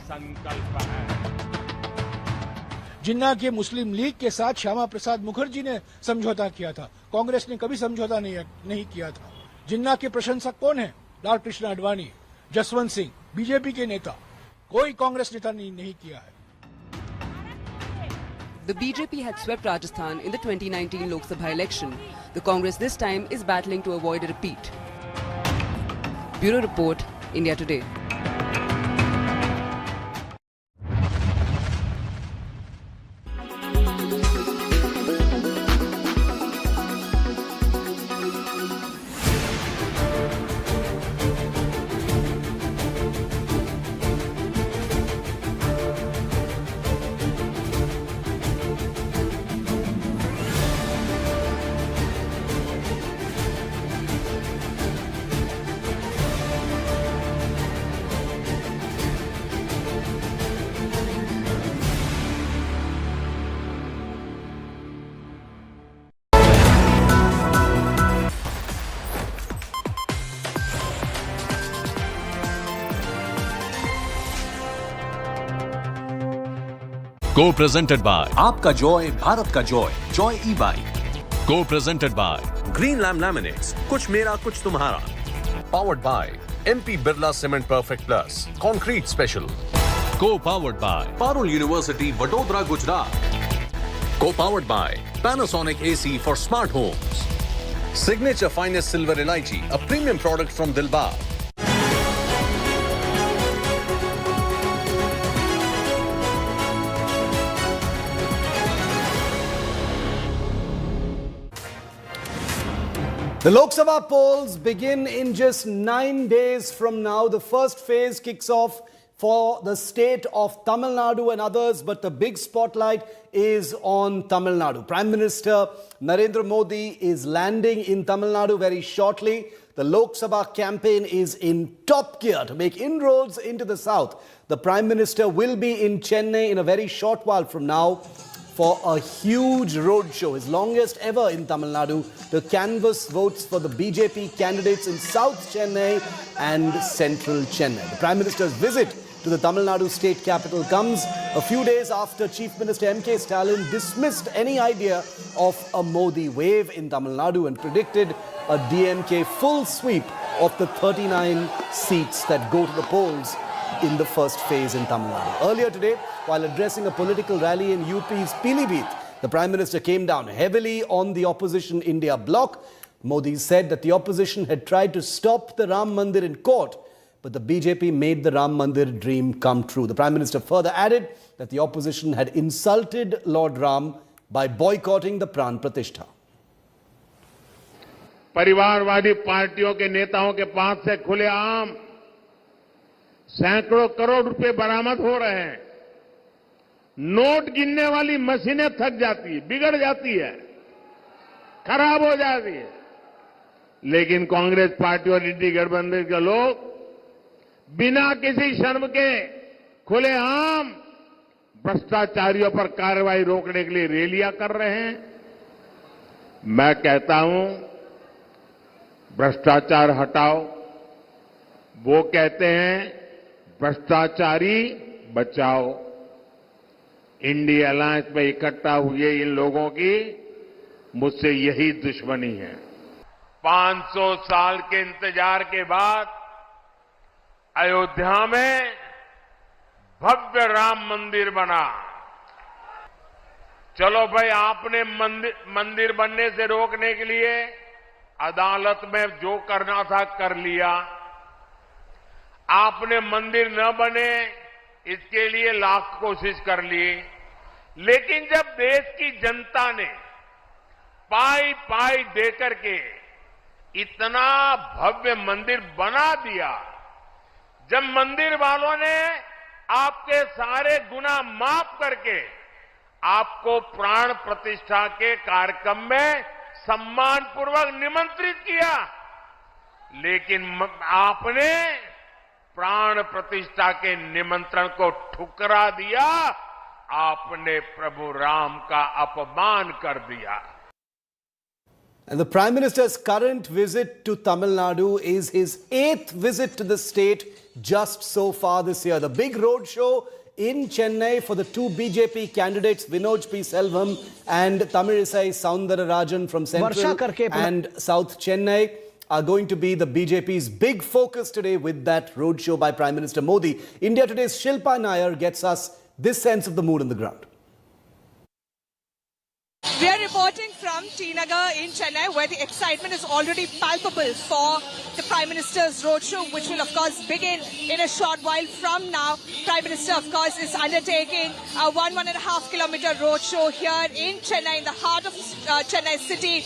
जिन्ना के मुस्लिम league के साथ श्यामा प्रसाद मुखर्जी ने समझौता किया था, कांग्रेस ने कभी समझौता नहीं किया था। जिन्ना के प्रशंसक कौन है? लाल कृष्ण आडवाणी, जसवंत सिंह, बीजेपी के नेता। कोई कांग्रेस नेता नहीं किया है। The BJP had swept Rajasthan in the 2019 Lok Sabha election. The Congress this time is battling to avoid a repeat. Bureau Report, India Today. Co-presented by आपका जॉय भारत का joy joy e-bike. Co-presented by green लैम laminates, कुछ मेरा कुछ तुम्हारा। Powered by MP Birla Cement Perfect Plus Concrete Special. Co-powered by Parul University, Vadodara, Gujarat. Co-powered by Panasonic AC for smart homes. Signature Finest Silver Elaichi, a premium product from Dilbar. The Lok Sabha polls begin in just 9 days from now. The first phase kicks off for the state of Tamil Nadu and others, but the big spotlight is on Tamil Nadu. Prime Minister Narendra Modi is landing in Tamil Nadu very shortly. The Lok Sabha campaign is in top gear to make inroads into the south. The Prime Minister will be in Chennai in a very short while from now for a huge roadshow, his longest ever in Tamil Nadu, to canvass votes for the BJP candidates in South Chennai and Central Chennai. The Prime Minister's visit to the Tamil Nadu state capital comes a few days after Chief Minister M.K. Stalin dismissed any idea of a Modi wave in Tamil Nadu and predicted a DMK full sweep of the 39 seats that go to the polls in the first phase in Tamil Nadu. Earlier today, while addressing a political rally in UP's Pilibhit, the Prime Minister came down heavily on the opposition India bloc. Modi said that the opposition had tried to stop the Ram Mandir in court, but the BJP made the Ram Mandir dream come true. The Prime Minister further added that the opposition had insulted Lord Ram by boycotting the Pran Pratishtha. परिवारवादी पार्टियों के नेताओं के पास से खुलेआम सैकड़ों करोड़ रुपए बरामद हो रहे हैं। नोट गिनने वाली मशीनें थक जाती है, बिगड़ जाती है, खराब हो जाती है, लेकिन कांग्रेस पार्टी और इंडी गठबंधन के लोग बिना किसी शर्म के खुलेआम भ्रष्टाचारियों पर कार्रवाई रोकने के लिए रैलियां कर रहे हैं। मैं कहता हूं, भ्रष्टाचार हटाओ। वो कहते हैं भ्रष्टाचारी बचाओ। इंडिया अलायंस में इकट्ठा हुए इन लोगों की मुझसे यही दुश्मनी है। 500 साल के इंतजार के बाद अयोध्या में भव्य राम मंदिर बना। चलो भाई, आपने मंदिर बनने से रोकने के लिए अदालत में जो करना था कर लिया। आपने मंदिर न बने इसके लिए लाख कोशिश कर ली, लेकिन जब देश की जनता ने पाई पाई देकर के इतना भव्य मंदिर बना दिया, जब मंदिर वालों ने आपके सारे गुनाह माफ करके आपको प्राण प्रतिष्ठा के कार्यक्रम में सम्मानपूर्वक निमंत्रित किया, लेकिन आपने प्राण प्रतिष्ठा के निमंत्रण को ठुकरा दिया, आपने प्रभु राम का अपमान कर दिया। And the Prime Minister's current visit to Tamil Nadu is his 8th visit to the state just so far this year. The big road show in Chennai for the two BJP candidates, Vinod P. Selvam and Tamilisai Soundararajan from Central and South Chennai, are going to be the BJP's big focus today with that roadshow by Prime Minister Modi. India Today's Shilpa Nair gets us this sense of the mood on the ground. We are reporting from T Nagar in Chennai, where the excitement is already palpable for the Prime Minister's roadshow, which will of course begin in a short while from now. Prime Minister of course is undertaking a 1.5 kilometer roadshow here in Chennai, in the heart of Chennai city,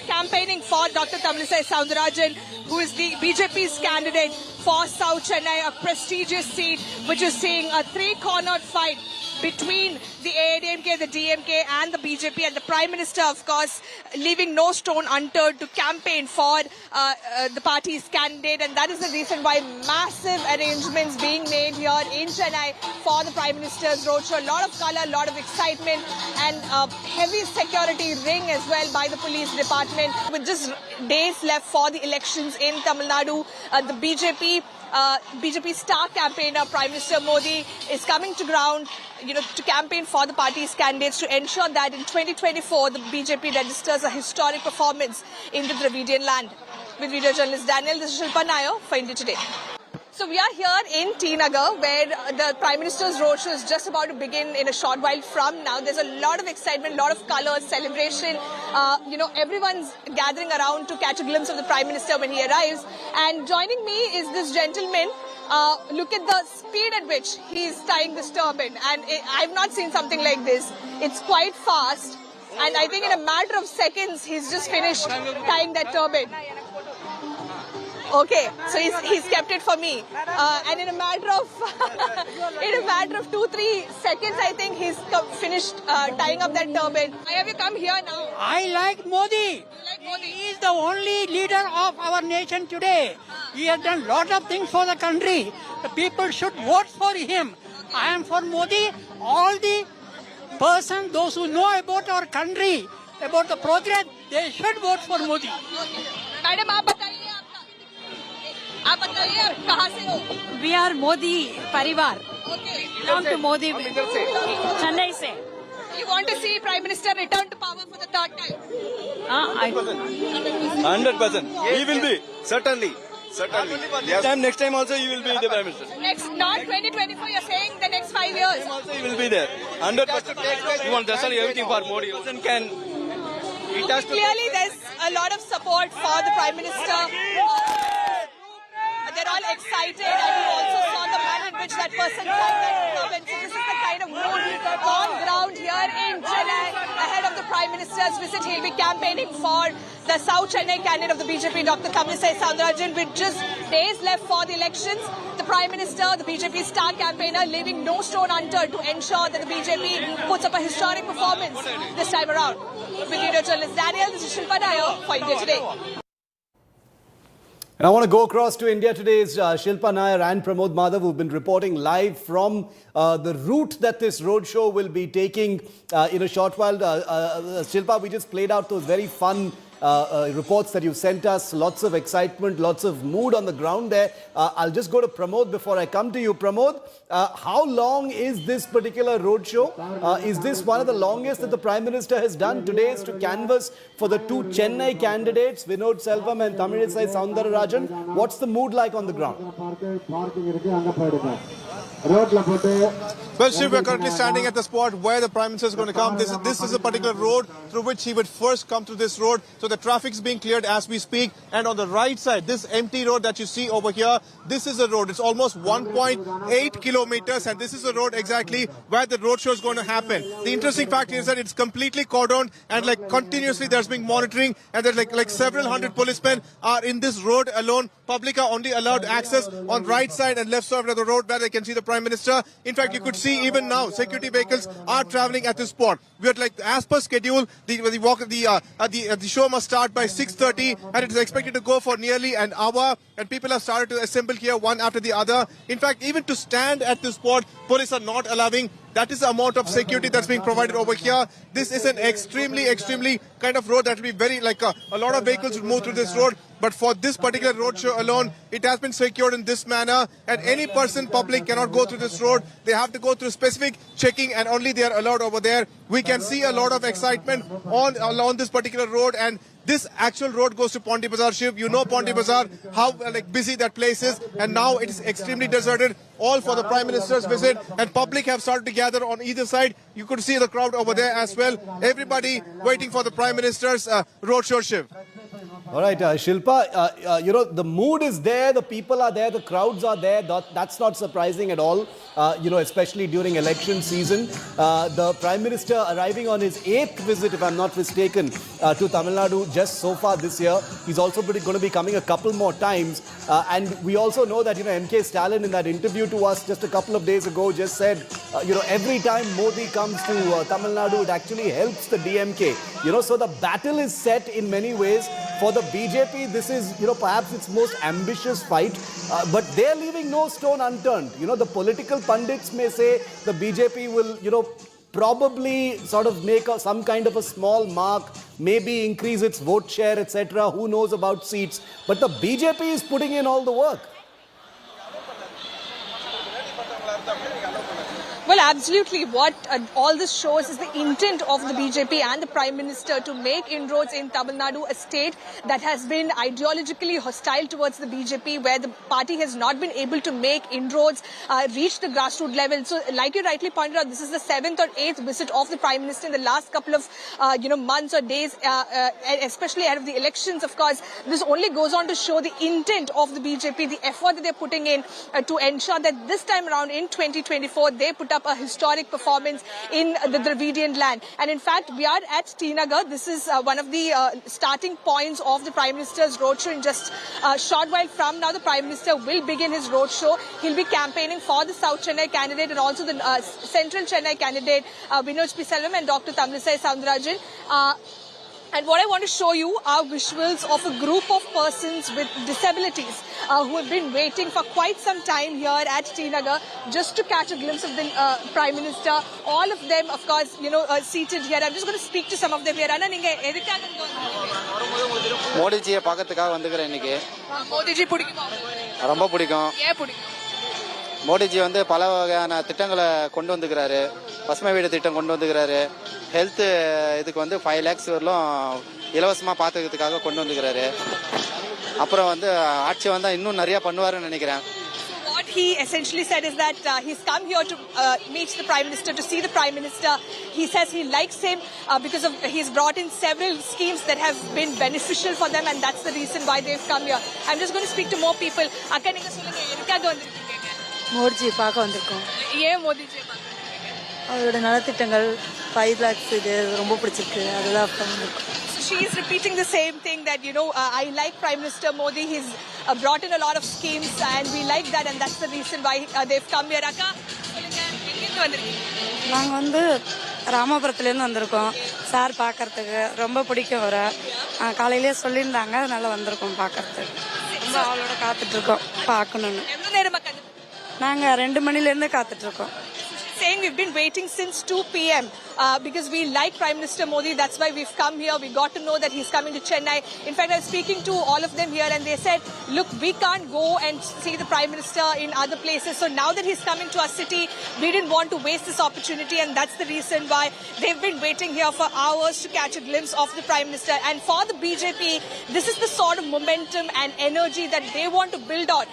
campaigning for Dr. Tamilisai Soundararajan, who is the BJP's candidate for South Chennai, a prestigious seat which is seeing a three-cornered fight between the AIDMK, the DMK and the BJP, and the Prime Minister, of course, leaving no stone unturned to campaign for the party's candidate. And that is the reason why massive arrangements being made here in Chennai for the Prime Minister's roadshow. A lot of colour, a lot of excitement, and heavy security ring as well by the police department. With just days left for the elections in Tamil Nadu, the BJP star campaigner Prime Minister Modi is coming to ground, to campaign for the party's candidates to ensure that in 2024 the BJP registers a historic performance in the Dravidian land. With video journalist Daniel, this is Shilpa Nair for India Today. So we are here in T Nagar, where the Prime Minister's roadshow is just about to begin in a short while from now. There's a lot of excitement, a lot of colours, celebration. Everyone's gathering around to catch a glimpse of the Prime Minister when he arrives. And joining me is this gentleman. Look at the speed at which he's tying this turban. And I've not seen something like this. It's quite fast. And I think in a matter of seconds, he's just finished tying that turban. Okay, so he's kept it for me, and in a matter of 2-3 seconds, I think he's finished tying up that turban. Why have you come here now? I like Modi. You like Modi? He is the only leader of our nation today. He has done a lot of things for the country. The people should vote for him. I am for Modi. All the persons, those who know about our country, about the progress, they should vote for Modi. Okay. Madam, आप बताइए आप बताइए कहाँ से हो? We are Modi Parivar. Okay. Belong to Modi. Chennai se. You want to see Prime Minister return to power for the third time? 100%. He will be. Certainly. Next time also he will be the Prime Minister. Not 2024, you're saying the next 5 years. Also he will be there. 100%. You want to sell everything for Modi. Clearly there's a lot of support for the Prime Minister. They're all excited, and we also saw the manner in which that person tied that turban. So this is the kind of mood on ground here in Chennai ahead of the Prime Minister's visit. He'll be campaigning for the South Chennai candidate of the BJP, Dr. Tamilisai Soundararajan. With just days left for the elections, the Prime Minister, the BJP star campaigner, leaving no stone unturned to ensure that the BJP puts up a historic performance this time around. With video journalist Daniel, this is Shilpa Nair for India Today. And I want to go across to India Today's Shilpa Nair and Pramod Madhav, who've been reporting live from the route that this roadshow will be taking in a short while. Shilpa, we just played out those very fun reports that you sent us. Lots of excitement, lots of mood on the ground there. I'll just go to Pramod before I come to you. Pramod, how long is this particular roadshow? Is this one of the longest that the Prime Minister has done? Today is to canvass for the two Chennai candidates, Vinod Selvam and Tamilisai Soundararajan. What's the mood like on the ground? Well, Shiv, we're currently standing at the spot where the Prime Minister is going to come. This is a particular road through which he would first come to this road. So the traffic is being cleared as we speak. And on the right side, this empty road that you see over here, this is a road. It's almost 1.8 kilometers. And this is the road exactly where the road show is going to happen. The interesting fact is that it's completely cordoned and continuously there's been monitoring. And there's like several hundred policemen are in this road alone. Public are only allowed access on right side and left side of the road where they can see the Prime Minister. In fact, you could see even now, security vehicles are traveling at this spot. We are as per schedule, the show must start by 6:30 and it is expected to go for nearly an hour. And people have started to assemble here one after the other. In fact, even to stand at this spot, police are not allowing. That is the amount of security that's being provided over here. This is an extremely kind of road that will be very a lot of vehicles will move through this road. But for this particular road show alone, it has been secured in this manner, and any person, public, cannot go through this road. They have to go through specific checking, and only they are allowed over there. We can see a lot of excitement along this particular road, and this actual road goes to Pondy Bazaar. Shiv, you know Pondy Bazaar, how busy that place is, and now it is extremely deserted, all for the Prime Minister's visit, and public have started to gather on either side. You could see the crowd over there as well. Everybody waiting for the Prime Minister's road show, Shiv. All right, Shilpa, the mood is there, the people are there, the crowds are there. That's not surprising at all, especially during election season. The Prime Minister arriving on his 8th visit, if I'm not mistaken, to Tamil Nadu just so far this year. He's also going to be coming a couple more times. And we also know that, MK Stalin in that interview to us just a couple of days ago just said, every time Modi comes to Tamil Nadu, it actually helps the DMK. So the battle is set in many ways. For the BJP, this is, perhaps its most ambitious fight, but they're leaving no stone unturned. The political pundits may say the BJP will, probably sort of make some kind of a small mark, maybe increase its vote share, etc. Who knows about seats? But the BJP is putting in all the work. Well, absolutely. What all this shows is the intent of the BJP and the Prime Minister to make inroads in Tamil Nadu, a state that has been ideologically hostile towards the BJP, where the party has not been able to make inroads, reach the grassroots level. So, like you rightly pointed out, this is the 7th or 8th visit of the Prime Minister in the last couple of, months or days, especially ahead of the elections. Of course, this only goes on to show the intent of the BJP, the effort that they're putting in to ensure that this time around in 2024, they put up a historic performance in the Dravidian land. And in fact, we are at Srinagar. This is one of the starting points of the Prime Minister's roadshow. In just a short while from now, the Prime Minister will begin his roadshow. He'll be campaigning for the South Chennai candidate and also the Central Chennai candidate, Vinod P. Selvam and Dr. Tamilisai Soundarajan. And what I want to show you are visuals of a group of persons with disabilities who have been waiting for quite some time here at Srinagar just to catch a glimpse of the Prime Minister. All of them, of course, seated here. I'm just going to speak to some of them here. Anna, ninga edukkaga Modi ji paakathukkaga vandukren innike. Modi ji pudikuma? Romba pudikum. Ye pudikum? Modi ji வந்து பல வகையான திட்டங்களை கொண்டு வந்துக்கிறாரு. பசுமை வீடு திட்டம் கொண்டு வந்துக்கிறாரு. Health இதுக்கு வந்து 5 lakhs வரலும் இலவசமா பாத்துக்கிறதுக்காக கொண்டு வந்துக்கிறாரு. அப்புறம் வந்து ஆட்சி வந்தா இன்னும் நிறைய பண்ணுவாருன்னு நினைக்கிறேன். What he essentially said is that he's come here to meet the Prime Minister, to see the Prime Minister. He says he likes him because he's brought in several schemes that have been beneficial for them, and that's the reason why they've come here. I'm just going to speak to more people. Akka neenga solunga edukkaga vandirukeenga? Modiji பார்க்க வந்திருக்கோம். ஏன் மோடிஜி பார்க்க? அவரோட நலத்திட்டங்கள் 5 lakhs இது ரொம்ப பிடிச்சிருக்கு. அதெல்லாம் வந்திருக்கோம். She is repeating the same thing that, I like Prime Minister Modi. He's brought in a lot of schemes and we like that, and that's the reason why they've come here. Akka, எங்கிருந்து வந்திருக்கீங்க? நாங்கள் வந்து ராமபுரத்துலேருந்து வந்திருக்கோம். Sir பார்க்கறதுக்கு ரொம்ப பிடிக்கும் வர. காலையிலேயே சொல்லியிருந்தாங்க, அதனால வந்திருக்கோம் பார்க்கறதுக்கு. ரொம்ப அவளோட காத்துட்ருக்கோம் பார்க்கணுன்னு. எவ்வளோ நேரமாக காத்து? நாங்கள் 2 மணிலேருந்து காத்துட்ருக்கோம். Saying we've been waiting since 2 p.m. Because we like Prime Minister Modi. That's why we've come here. We got to know that he's coming to Chennai. In fact, I was speaking to all of them here and they said, look, we can't go and see the Prime Minister in other places. So now that he's coming to our city, we didn't want to waste this opportunity, and that's the reason why they've been waiting here for hours to catch a glimpse of the Prime Minister. And for the BJP, this is the sort of momentum and energy that they want to build on,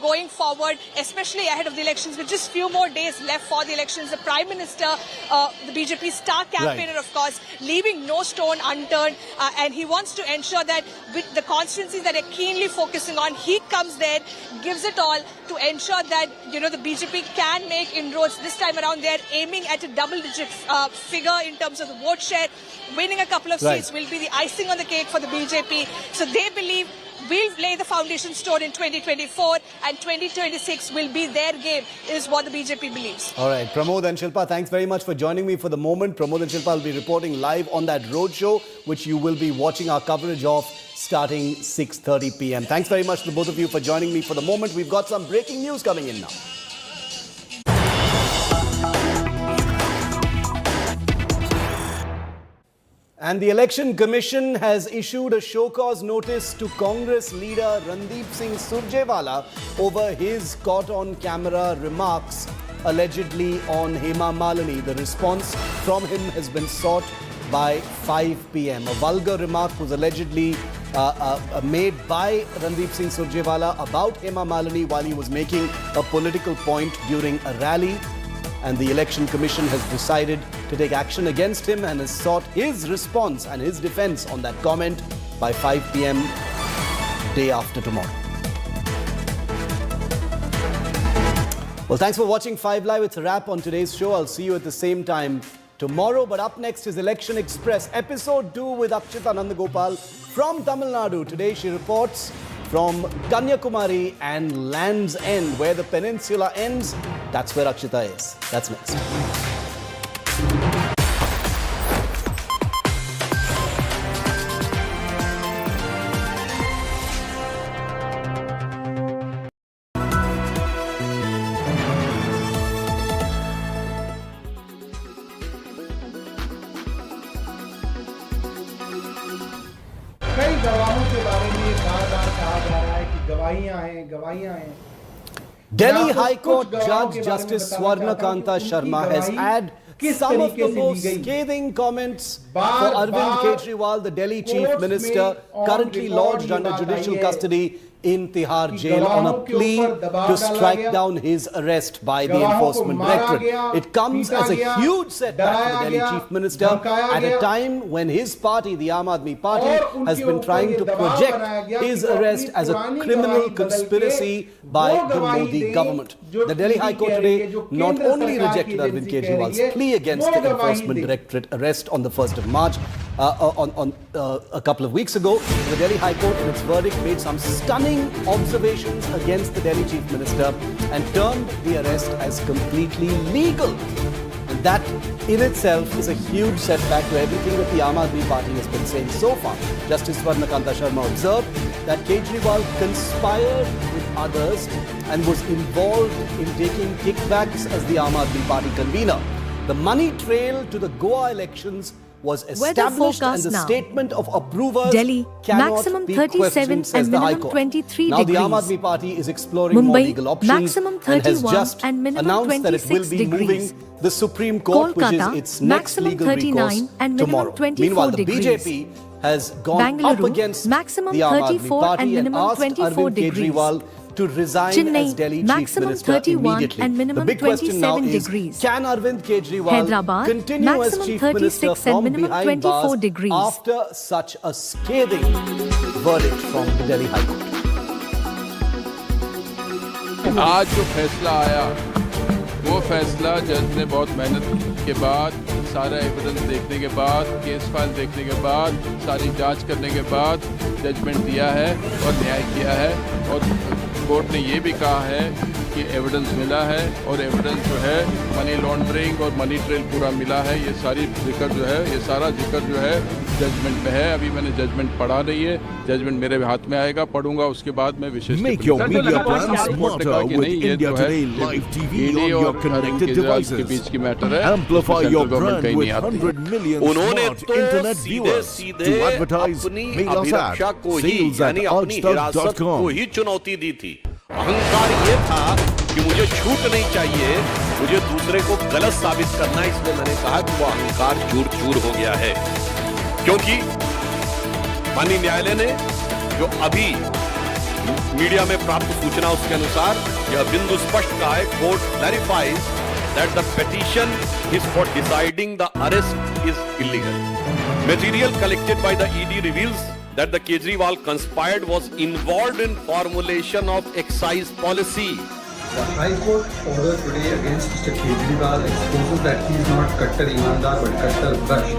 going forward, especially ahead of the elections. With just few more days left for the elections, the Prime Minister, the BJP star campaigner, of course, leaving no stone unturned, and he wants to ensure that with the constituencies that are keenly focusing on, he comes there, gives it all to ensure that, the BJP can make inroads. This time around, they're aiming at a double-digit figure in terms of the vote share. Winning a couple of seats will be the icing on the cake for the BJP. So they believe we'll lay the foundation stone in 2024 and 2026 will be their game, is what the BJP believes. All right, Pramod and Shilpa, thanks very much for joining me for the moment. Pramod and Shilpa will be reporting live on that roadshow, which you will be watching our coverage of starting 6:30 p.m. Thanks very much to both of you for joining me for the moment. We've got some breaking news coming in now. And the Election Commission has issued a show-cause notice to Congress leader Randeep Singh Surjewala over his caught-on-camera remarks allegedly on Hema Malini. The response from him has been sought by 5 p.m. A vulgar remark was allegedly made by Randeep Singh Surjewala about Hema Malini while he was making a political point during a rally. And the Election Commission has decided to take action against him and has sought his response and his defense on that comment by 5 p.m. day after tomorrow. Well, thanks for watching 5 Live. It's a wrap on today's show. I'll see you at the same time tomorrow. But up next is Election Express, Episode 2 with Akshita Nandagopal from Tamil Nadu. Today she reports from Kanyakumari and Land's End, where the peninsula ends. That's where Akshita is. That's next. कई गवाहों के बारे में बार-बार कहा जा रहा है कि गवाहियां हैं. Delhi High Court Judge Justice Swarnakanta Sharma has had some of the most scathing comments for Arvind Kejriwal, the Delhi Chief Minister, currently lodged under judicial custody in Tihar jail on a plea to strike down his arrest by the Enforcement Directorate. It comes as a huge setback for the Delhi Chief Minister at a time when his party, the Aam Aadmi Party, has been trying to project his arrest as a criminal conspiracy by the Modi government. The Delhi High Court today not only rejected Arvind Kejriwal's plea against the Enforcement Directorate arrest on the 1st of March, a couple of weeks ago, the Delhi High Court in its verdict made some stunning observations against the Delhi Chief Minister and termed the arrest as completely legal. And that in itself is a huge setback to everything that the Aam Aadmi Party has been saying so far. Justice Swarnakanta Sharma observed that Kejriwal conspired with others and was involved in taking kickbacks as the Aam Aadmi Party convener. The money trail to the Goa elections was established and the statement of approvers Delhi, cannot maximum be 37 questioned, says and the High minimum Court. 23 now degrees. the Aam Aadmi Party is exploring more legal options maximum 31 and has just and minimum announced that it will 26 be degrees. moving the Supreme Court, which is its next maximum legal 39 recourse and minimum tomorrow. 24 Meanwhile, the degrees. BJP has gone up Bangalore, against maximum the Aam Aadmi 34 Party and minimum asked 24 Arvind degrees. Kejriwal to resign Chennai, as Delhi Chief maximum Minister 31 immediately. and minimum The big question now 27 is, degrees. can Arvind Kejriwal Hyderabad, continue as maximum Chief 36 Minister and from minimum behind 24 bars degrees. after such a scathing verdict from the Delhi High Court? आज जो फैसला आया वो फैसला जज ने बहुत मेहनत के बाद, सारा एविडेंस देखने के बाद, केस फाइल देखने के बाद, सारी जांच करने के बाद जजमेंट दिया है और न्याय किया है। और कोर्ट ने ये भी कहा है कि एविडेंस मिला है और एविडेंस जो है मनी लॉन्ड्रिंग और मनी ट्रेल पूरा मिला है। ये सारी जिक्र जो है, ये सारा जिक्र जो है जजमेंट में है। अभी मैंने जजमेंट पढ़ा नहीं है, जजमेंट मेरे हाथ में आएगा, पढ़ूंगा, उसके बाद मैं विशेष Make your media plans smarter with India Today live TV on your connected devices. के बीच की मैटर है। Amplify your brand with 100 million smart internet viewers. To advertise, mail us at sales@archstuff.com. ही चुनौती दी थी। अहंकार ये था कि मुझे छूट नहीं चाहिए, मुझे दूसरे को गलत साबित करना है, इसलिए मैंने कहा कि वो अहंकार चूर चूर हो गया है। क्योंकि माननीय न्यायालय ने जो अभी मीडिया में प्राप्त सूचना उसके अनुसार यह बिंदु स्पष्ट कहा है, court clarifies that the petition is for deciding the arrest is illegal. Material collected by the ED reveals that the Kejriwal conspired was involved in formulation of excise policy. The High Court order today against Mr. Kejriwal exposes that he is not Kattar Imandar but Kattar Bhrash,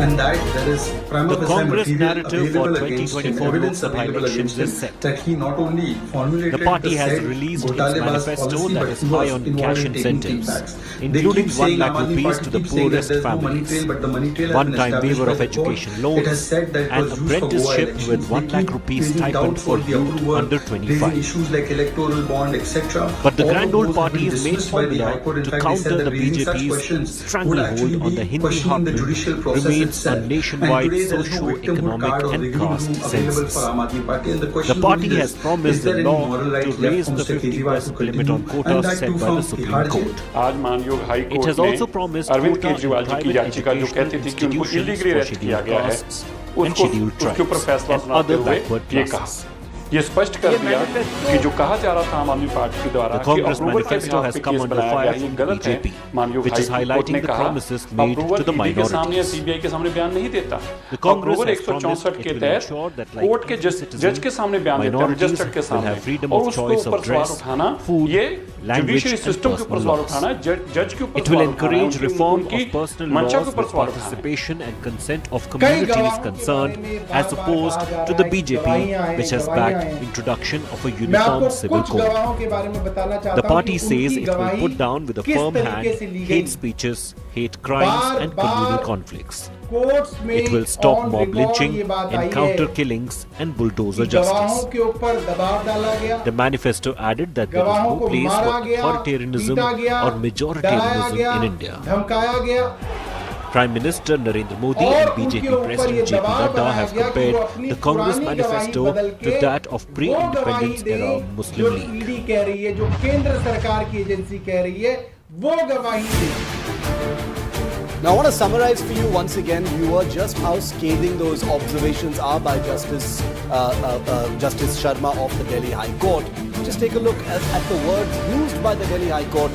and that there is prima facie material available against him, evidence available against him that he not only formulated the party has said released its Ghotale Baz manifesto policy, that but is he high was on involved cash in taking incentives, kickbacks. including They keep 1 saying, lakh Aam Aadmi rupees Party to the keeps saying that poorest there is no money families, trail, but the money trail has been one-time established waiver by of the court. education loans, It has said that it and was used for Goa apprenticeship elections. with 1 They lakh keep rupees raising stipend doubt for the youth approval, under raising 25. issues like electoral bond, etc. But the All grand of old those have party been is made dismissed by the formula High Court. In to fact, they said counter that the raising such BJP's questions would stranglehold actually on the be Hindi questioning the heartland judicial process needs a nationwide socio-economic and caste census. The party has promised the law to raise the 50% limit on quotas set by the Supreme Court. It has also promised quota in private educational institutions for scheduled castes and scheduled tribes and other backward classes. ये स्पष्ट कर दिया कि जो कहा जा रहा था आम आदमी पार्टी के द्वारा The Congress manifesto has come under fire from BJP, which is highlighting the promises made to the minorities. CBI के सामने बयान नहीं देता. The Congress has 164 के तहत कोर्ट के जज के सामने बयान देता है, रजिस्टर्ड के सामने, और उसको ऊपर सवाल उठाना, ये जुडिशरी सिस्टम के ऊपर सवाल उठाना, जज के ऊपर It will encourage reform of personal laws with participation and consent of communities concerned, as opposed to the BJP, which has backed introduction of a uniform civil code. The party says it will put down with a firm hand hate speeches, hate crimes and communal conflicts. It will stop mob lynching, encounter killings and bulldozer justice. The manifesto added that there is no place for authoritarianism or majoritarianism in India. Prime Minister Narendra Modi and BJP President JP Nadda have compared the Congress manifesto to that of pre-independence era Muslim League. Now I want to summarize for you once again, viewer, just how scathing those observations are by Justice Sharma of the Delhi High Court. Just take a look at the words used by the Delhi High Court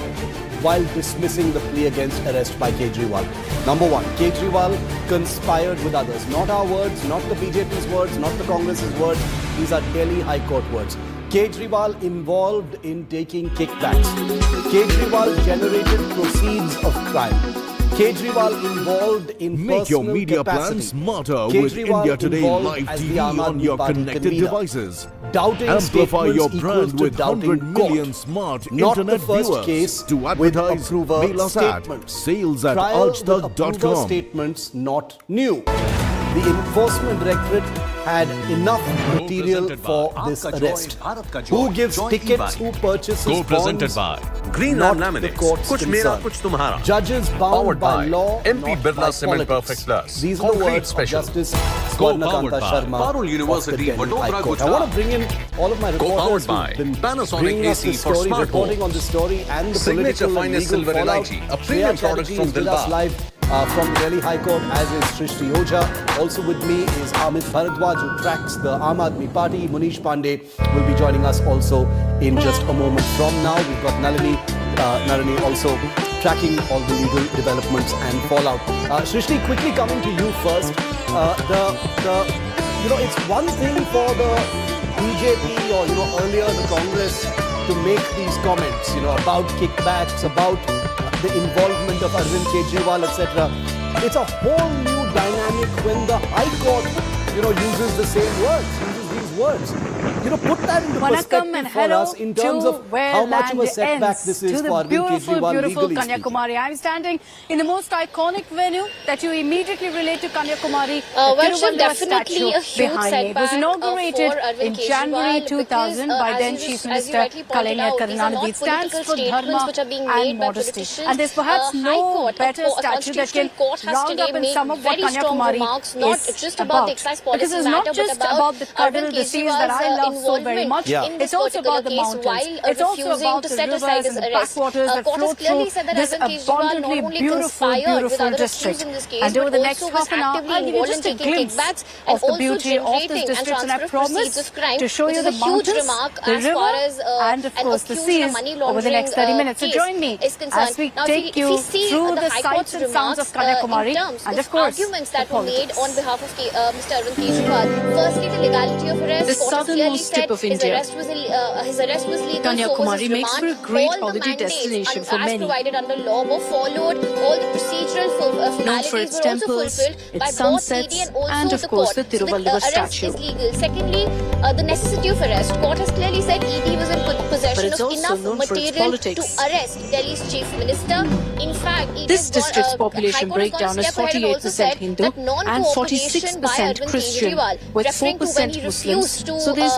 while dismissing the plea against arrest by Kejriwal. Number one, Kejriwal conspired with others. Not our words, not the BJP's words, not the Congress's words. These are Delhi High Court words. Kejriwal involved in taking kickbacks. Kejriwal generated proceeds of crime. Kejriwal involved in Make your personal media capacity. plans smarter with Kejriwal India Today involved Live as TV the Aam on Aadmi your Party connected convener. devices. Doubting Amplify your statements brand equals to with doubting 100 million court. smart Not internet the first viewers. case To with advertise, approver mail us at statements. sales at Trial with approver aljdug.com. statements not new. The Enforcement Directorate had enough material for this arrest. Who gives tickets, who purchases Co-presented bonds, by Green not and the Laminates. court's Kuch mera, concern. kuch tumhara. Judges bound Powered by by law, MP not Birla by Cement politics. Perfect Plus. These are the Concrete words special. of Justice Co-powered Swarnakanta by Sharma Parul of the University, Delhi Vadodara, High Court. I Gujarat. want to bring in all of my reporters Co-powered by who've been Panasonic bringing us AC this for story, smart reporting home. on this story and the Signature political and finest legal silver fallout. elaichi, a premium Shreya product Chatterjee from is with us Dilbagh. live from the Delhi High Court, as is Shrishti Oja. Also with me is Amit Bharadwaj, who tracks the Aam Aadmi Party. Munish Pandey will be joining us also in just a moment from now. We've got Nalini also tracking all the legal developments and fallout. Shrishti, quickly coming to you first. It's one thing for the BJP or earlier the Congress to make these comments, about kickbacks, about the involvement of Arvind Kejriwal, etc. It's a whole new dynamic when the High Court, uses the same words, uses these words. Put that into perspective for us in terms of how much of a setback this is for Arvind Kejriwal legally speaking. Kanyakumari. I'm standing in the most iconic venue that you immediately relate to Kanyakumari. Definitely a huge setback. It was inaugurated in January 2000 by then Chief Minister Kejriwal. It stands for dharma and modesty. And there's perhaps no better statue that can round up in some of what Kanyakumari is about. Because it's not just about the cuddle, the seas that I love so very much. It's also about the mountains. It's also about the rivers and the backwaters that flow through this abundantly beautiful district. And over the next half an hour, I'll give you just a glimpse of the beauty of this district, and I promise to show you the mountains, the river, and of course the seas over the next 30 minutes. So join me as we take you through the sights and sounds of Kanyakumari and of course arguments that were made on behalf of Mr. Arvind Kejriwal. Firstly, the legality of arrest. The southernmost tip of India. His arrest was legal. Kanyakumari makes for a great holiday destination for many. Provided under law were followed. All the procedural formalities for its were temples, also fulfilled by its both sunsets, ED and also and of course the court. Tiruvalluvar So the arrest statue. is legal. Secondly, the necessity of arrest. Court has clearly said ED was in possession it's of also enough known for its material to politics. arrest Delhi's chief minister. In fact, This district's population breakdown is 48% Hindu and 46% Christian, with 4% Muslims. So there's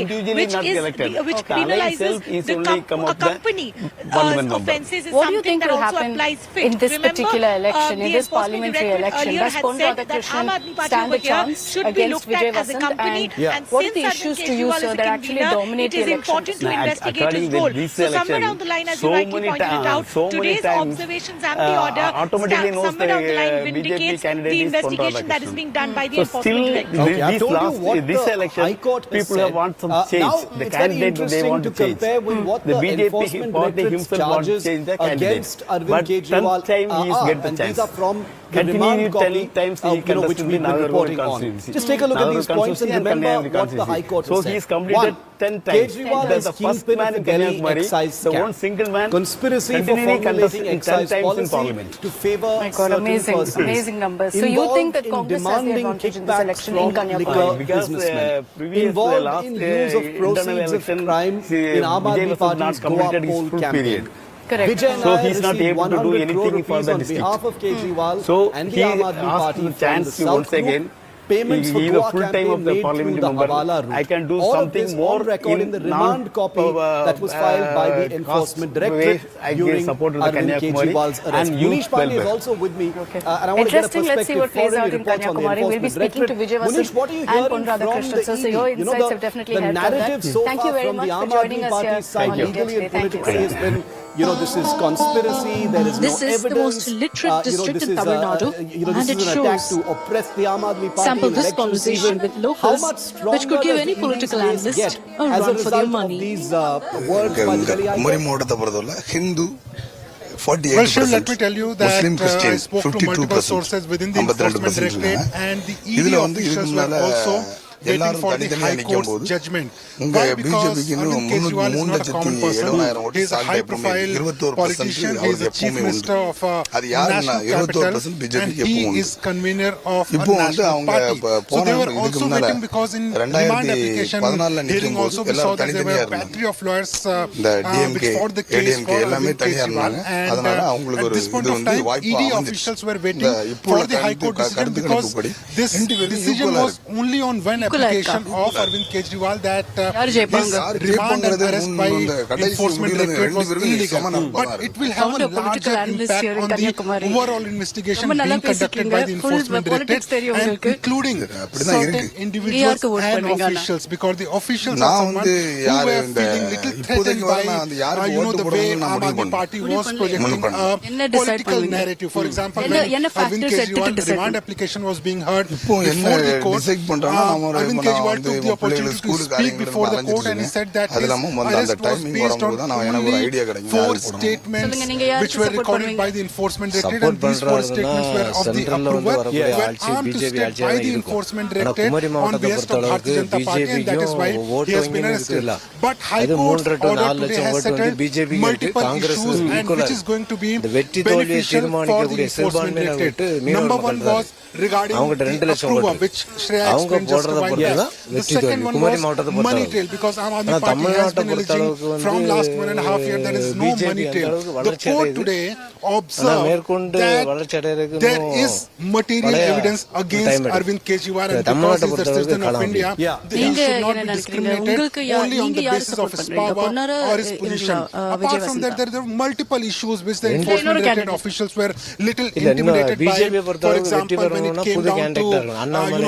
individually which not is elected. which Tanai criminalizes itself is the only come a of the company parliament member. offences is What do you something think that will also happen applies fit. in this Remember, particular election, in the this Enforcement parliamentary Directorate election? earlier Does had Pon said that Radhakrishnan Aam Aadmi Party stand over a here chance should be against looked Vijay at as a Vasant? company. And What are since the Arvind issues to you, Kejriwal sir, is a that actually convener, dominate it is the important elections? to investigate according his with role. this So somewhere election, down the line, as so you rightly many pointed it out, so many today's times, observations and the order automatically knows somewhere down the line the vindicates BJP candidate the is Pon investigation that is Radhakrishnan. being done by the So Enforcement still, Directorate. Okay, I've this told you last what this the election, High Court has people said. have want some change. Now, The it's very candidate they interesting want to to change. compare with what the BJP Enforcement party Directorate's himself wants to charges change the candidate. against Arvind But Kejriwal 10th time he is are. get the And chance. these are from the Continue remand 10 copy, times he which contested we've in been Nagarjuna reporting on. constituency. Just take a look at Nagarjuna these points and constituency and remember Kanyakumari what the High Court So has he said. is completed 10 times. Kejriwal He is the first kingpin man of the in Delhi Kanyakumari, excise the scam. one single man, Conspiracy for continually formulating contested 10 excise times in policy Parliament. to favour My God, certain amazing, persons. amazing numbers. So you think that Involved in Congress has the demanding advantage in this kickbacks election in from liquor Kanyakumari? Because businessmen, previous involved last in use of internal proceeds of election, crime in Aam Vijay Aadmi was Party's not Goa completed his poll full campaign. period. Correct. Vijay So Nair he's not received able to do 100 crore anything for rupees the on district. behalf of Kejriwal So and he the Aam Aadmi asked Party the from chance the once South Group again payments for He is a Goa full-time campaign of the made parliamentary through the member. Hawala route. I can do all something of this more on record in the remand copy that was filed by the Enforcement Directorate during support to the Arvind Kanyakumari Kejriwal's arrest. and Munish youth Pandey is welfare. also with me. And I want Interesting. to get a Let's see perspective what plays for out any in reports on the Kanyakumari. We'll be Enforcement speaking to Directorate. Vijay Munish, what are you and hearing Pon from the Radhakrishnan. So your insights have definitely the helped on that. narrative so Thank you far very from much the for Aam joining Aadmi us Party here side on India legally Today. and Thank you. politically has been, this is conspiracy, there is This no is evidence. the most literate district this in is, Tamil Nadu, this and is it an attack shows. to oppress the Aam Aadmi Party Sample in this election conversation season. with locals, How much which stronger could give does any the political ED's analyst case a get run as a for their result money. of these words by the Delhi High Kumari Court? Mohata Paradala, Hindu 48%. Well, Shiv, let me tell you that Muslim Christian I spoke to multiple 52%. sources within the Enforcement Directorate and the ED இதுல வந்து officials இதுக்கு were மேல also waiting எல்லாரும் for the தனித்தனியா High நிக்கும் Court's போது judgment. உங்க Why? Because பிஜேபிக்கு Arvind Kejriwal is not a common person. 3,70,000 He is a high-profile politician. He is the Chief Minister of a national capital, and he is convener of a national party. So they were also waiting because in remand application hearing also we saw that there were a battery of lawyers which fought the case for Arvind Kejriwal. And at this point of time, ED officials were waiting for the High Court decision because this decision was only on one application of Arvind Kejriwal that his remand and arrest by Enforcement Directorate was illegal. But it will have a larger impact on the overall investigation being conducted by the Enforcement Directorate and including certain individuals and officials, because the officials are someone who were feeling little threatened by the way Aam Aadmi Party was projecting a political narrative. For example, when Arvind Kejriwal's remand application was being heard before the court, Arvind Kejriwal took the opportunity to speak before the court and he said that his arrest was based on only 4 statements which were recorded by the Enforcement Directorate, and these 4 statements were of the approval, were armed to state by the Enforcement Directorate on behalf of Bharatiya Janata Party, and that is why he has been arrested. But High Court's order today has settled multiple issues and which is going to be beneficial for the Enforcement Directorate. Number 1 was regarding the approval, which Shreya explained just a while back. The second one was money trail, because Aam Aadmi Party has been alleging from last 1.5 years there is no money trail. The court today observed that there is material evidence against Arvind Kejriwal, and because he is the citizen of India, he should not be discriminated only on the basis of his power or his position. Apart from that, there are multiple issues which the Enforcement Directorate officials were little intimidated by. For example, when it came down to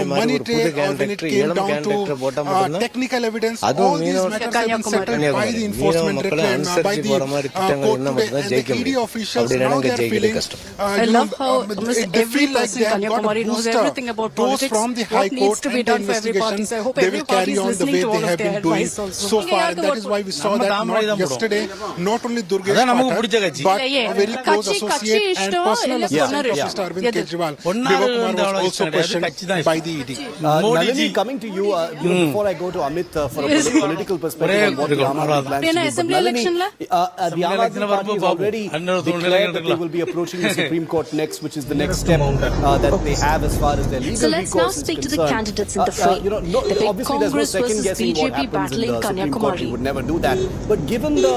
money trail, or when it came down to technical evidence, all these matters have been settled by the Enforcement Directorate and by the court today, and the ED officials now they are feeling I love how almost they every feel like person they in have got a Kanyakumari knows booster. everything about Those politics, from the High what needs Court to be and the done for every party. investigation, So I hope they every will party carry is on the listening way to they all of have their been doing advice also. so far, and that is why we saw that not yesterday, not only Durgesh Pathak, but a very close associate and personal assistant of Mr. Arvind Kejriwal, Shiv Aroor, was also questioned by the ED. Nalini, coming to you, before I go to Amit for a political perspective on what the Aam Aadmi plans to do. But Nalini, the Aam Aadmi Party has already declared that they will be approaching the Supreme Court next, which is the next step that they have as far as their legal So let's now recourse is speak to the concerned. candidates in the fray. The big Obviously there's no Congress second versus guessing what BJP happens in battling the Supreme Court. We Kanyakumari. would never do that. But given the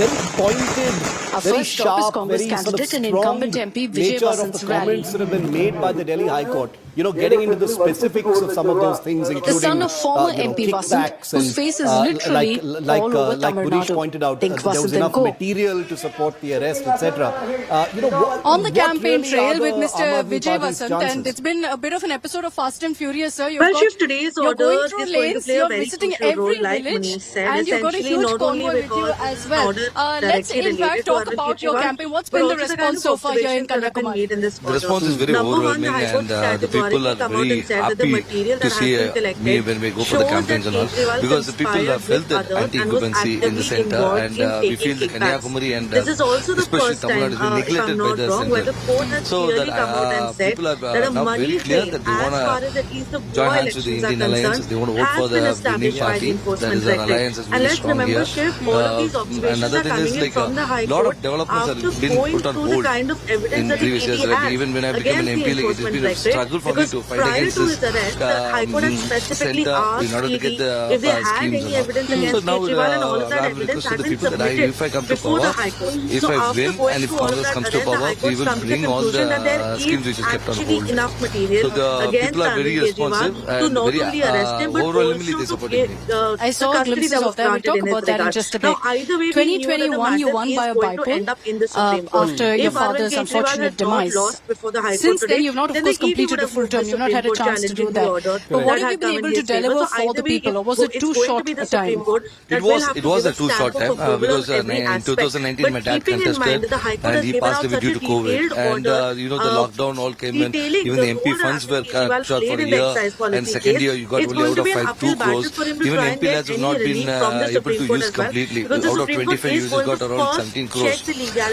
very pointed, Our very first stop is sharp, Congress very sort of candidate and strong incumbent MP Vijay nature of the Vasant's rally. comments that have been made by the Delhi High Court, getting into the specifics of some of those things, including The son of former MP Vasant, kickbacks whose and face is literally all over Tamil Gurish Nadu. pointed out, Think there was Vasant enough and co. material to support the arrest, etc. On the campaign really trail are with the Mr. Aam Aadmi Vijay Party's Vasant, chances? and it's been a bit of an episode of Fast and Furious, sir. Well, Shiv, today's you're order going through is going to lanes, play a you're very visiting crucial every role, like village, Manish said, and you've got a essentially huge not only convoy with you because as well. order Let's directly in fact related to talk Arvind about your Kejriwal, campaign. What's but been the also the kind response of so far here in observations that have been Kanyakumari? made in this The response is very Number one, overwhelming, the High Court and the people categorically are come out very and said that the happy material to that see has been collected me when we go for the shows campaigns that and all, Kejriwal because the people conspired have felt with that others and was anti-incumbency in the actively center, involved and in we taking feel the kickbacks. Kanyakumari and This is also the especially first Tamil time, Nadu has been if I'm neglected by not the wrong, where center. the court has So clearly that come out and said people are that a now money very clear trail, that they as want far to as at least the join Goa hands with the elections are Indian alliance. concerned, They want to vote has for been the winning established by party. the That Enforcement is an Directorate. alliance is And very let's strong remember, here. Shiv, all of these observations Another are thing coming is in like from the High a lot Court, but developments have been put on hold in previous years. Like even when I became an MP, like it has been a struggle for me to fight against this center in order to get the schemes and all. So now I have requested the people that if I come to power, if I win and if Congress comes to power, we will bring all the schemes which is kept on hold. So the people are very responsive and very overwhelmingly they supporting me. I saw glimpses of that. We'll talk about that in just a bit. 2021, you won by a bypoll after your father's unfortunate demise. Since then, you've not, of course, completed a full term. You've not had a chance to do that. But what have you been able to deliver for the people, or was it too short a time? It was a too short time because in 2019 my dad contested and he passed away due to COVID. And the lockdown all came in. Even the MP funds were cut short for a year. And second year you got only out of 2 crores. Even MP lads have not been able to use completely. Out of 25 users got around 17 crores.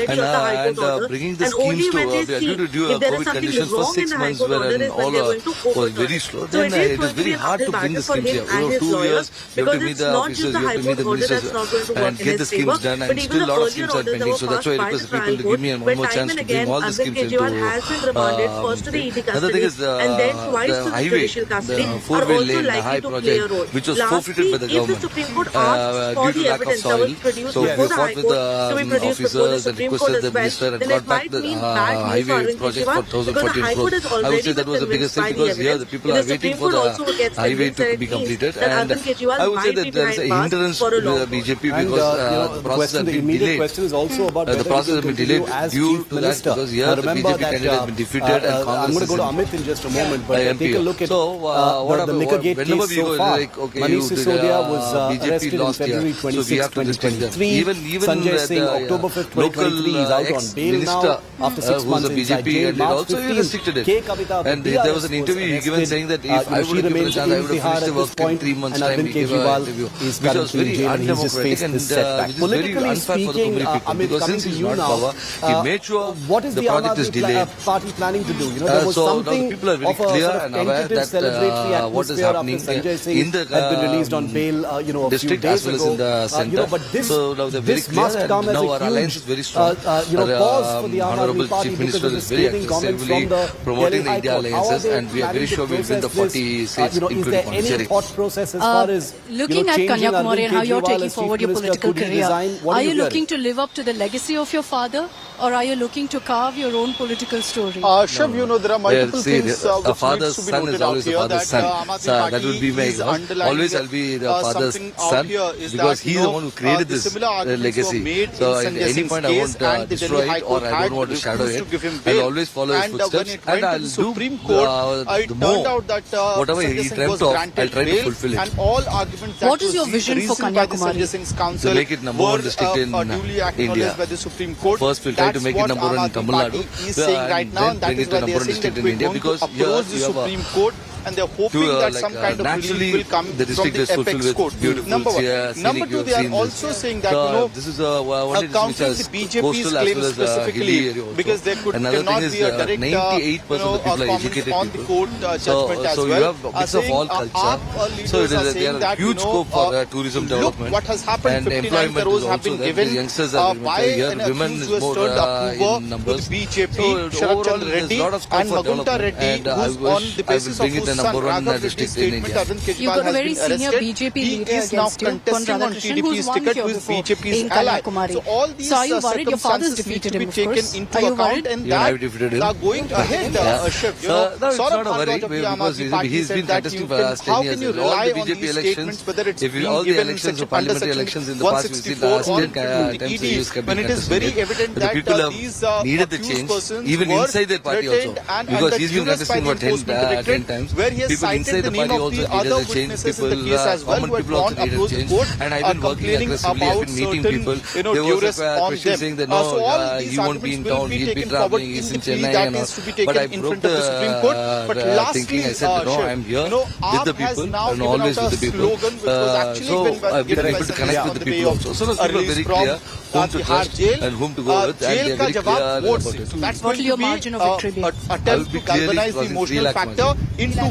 And bringing the schemes to we are due to do COVID conditions for 6 months where all was very slow. Then it was very hard to bring the schemes here. 2 years you have to meet the officers, you have to meet the ministers and get the schemes done. And still a lot of schemes are pending. So that's why I request the people to give me one more chance to bring all the schemes into. Another thing is the highway, the 4-way lane, the high project, which was forfeited by the government due to lack of soil. So we fought with the officers and requested the minister and got back the highway project for 1,014 crores. I would say that was the biggest thing because here the people are waiting for the highway to be completed. And I would say that there is a hindrance to the BJP because the process has been delayed. The process has been delayed due to that because here the BJP candidate has been defeated and Congress I'm going to go to Amit in just a moment, but take a look at the liquor gate case so far. Manish Sisodia was arrested in February 26, 2023. Sanjay Singh, October 5th, 2023, is out on bail now after 6 months inside jail. March 15th, K. Kavita, and there was an interview given saying that if I would have given a chance, I would have finished the work in 3 months' time. Arvind Kejriwal is currently in jail and he's just faced this setback. Politically speaking, Amit, coming to you now, he made sure what is the project is delayed. Party planning to do? There was something people are very clear and aware that what is happening in the had been released on bail, a few days ago. In the center. But so now they're very this clear must come as now a our alliance is very strong. Pause for the Honorable Chief Minister is very aggressively promoting the India alliances, and we are very sure we'll win the 40 seats, including is there any thought process as far as looking at Kanyakumari and how you're taking forward your political career? Are you looking to live up to the legacy of your father, or are you looking to carve your own political story? Shiv, there are multiple things a father's son is always a father's son. That would be my always I'll be the father's son because he's the one who created this legacy. So at any point I won't destroy it or I don't want to shadow it. I'll always follow his footsteps and I'll do the more. Whatever he dreamt of, I'll try to fulfill it. What is your vision for Kanyakumari? To make it number 1 district in India. First we'll try to make it number 1 in Tamil Nadu and then bring it to number 1 district in India because here you have a and they're hoping that some kind of relief will come the from the apex court. Number 1. Number 2, they are also saying that, this is one counting the BJP's claim specifically because there cannot be a direct 98% on the court judgment as so well. You have a mix of all culture. So there is a huge scope for tourism development. What has happened, 59 crores have been given by an accused who has turned October to the BJP, Sharat Chandra Reddy and Magunta Reddy, who's on the basis of whose number 1 district in India. You've got a very senior BJP leader against you, Pon Radhakrishnan, who's won here before in Kanyakumari. So are you worried? Your father's defeated him, of course. Are you worried? Even I have defeated him. Going ahead, Shiv, no, it's not a worry because he's been contesting for the last 10 years. In all the BJP elections, if all the elections or parliamentary elections in the past, we've seen last 10 times he has been contesting it. The people have needed the change, even inside their party also. Because he's been contesting for 10 times. People inside the party also needed a change. People, common people also needed a change. And I've been working aggressively. I've been meeting people. There was a question saying that no, he won't be in town. He'll be traveling. He's in Chennai and all. But I broke the thinking. I said, no, I'm here with the people and always with the people. So I've been able to connect with the people also. So people are very clear whom to trust and whom to go with, and they're very clear about it. That's going to be a attempt to galvanize the emotional factor into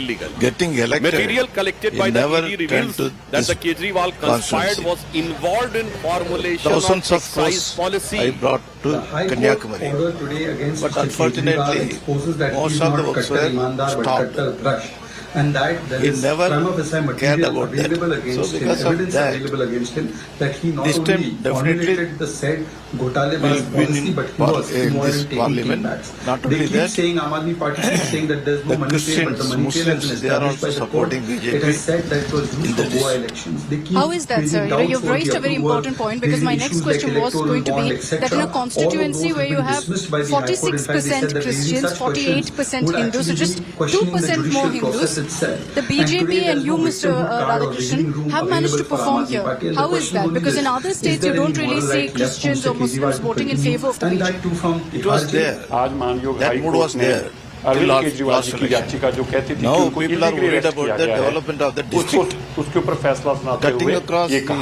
illegal. Getting elected, Material collected by he the never ED reveals turned to that the this Kejriwal conspired constituency. was involved in formulation Thousands of of excise crores policy. I brought to The High Court Kanyakumari. order today against But Mr. Kejriwal unfortunately, exposes that most he is of the not works Kattar were Imandar but stopped. Kattar Brush. And that there He is never prima facie cared material about that. available against So him, because of evidence that, available against him, that he not this time only definitely formulated the said Ghotalebaz will win policy, in but he was in involved this in taking parliament. kickbacks. Not They only keep that, saying, Aam Aadmi Party keeps saying that there is no the money trail, but the Christians, money trail has Muslims, been they are established by also the court. supporting BJP It has said that it was in used for the Goa list. elections. They keep How is that, raising sir? doubts You've over raised the a very approval, important point, because raising my next issues question like was electoral going to bond, be etc. that in a All of those constituency have where you been have dismissed by the High Court. In fact, they said 46% that raising Christians, such questions 48% would Hindus, so actually just be questioning the 2% more judicial process Hindus. itself. The BJP and you, Mr. Radhakrishnan, have managed to perform here. How is that? Because in other states you don't really see Christians or Muslims voting in favor of the BJP. It was there. That mood was there. Arvind Kejriwal ji की याचिका जो कहती थी कि उनको illegally किया गया है, उसके ऊपर फैसला सुनाते हुए ये कहा,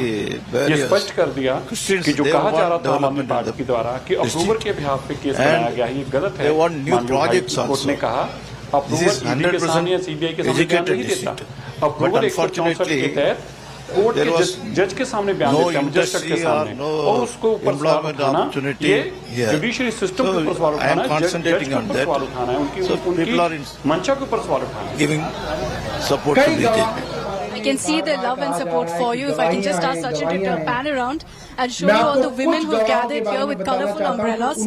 ये स्पष्ट कर दिया कि जो कहा जा रहा था आम आदमी पार्टी के द्वारा कि अप्रूवर के बिहाफ पे केस बनाया गया ये गलत है। कोर्ट ने कहा अप्रूवर ईडी के सामने या सीबीआई के सामने बयान नहीं देता। अप्रूवर 164 के तहत कोर्ट के जज के सामने बयान देता है, मजिस्ट्रेट के सामने, और उसको ऊपर सवाल उठाना, ये जुडिशरी सिस्टम के ऊपर सवाल उठाना है, जज के ऊपर सवाल उठाना है, उनकी मंशा के ऊपर सवाल उठाना है। Giving support to BJP. I can see the love and support for you. If I can just ask Sachin to pan around and show all the women who have gathered here with colourful umbrellas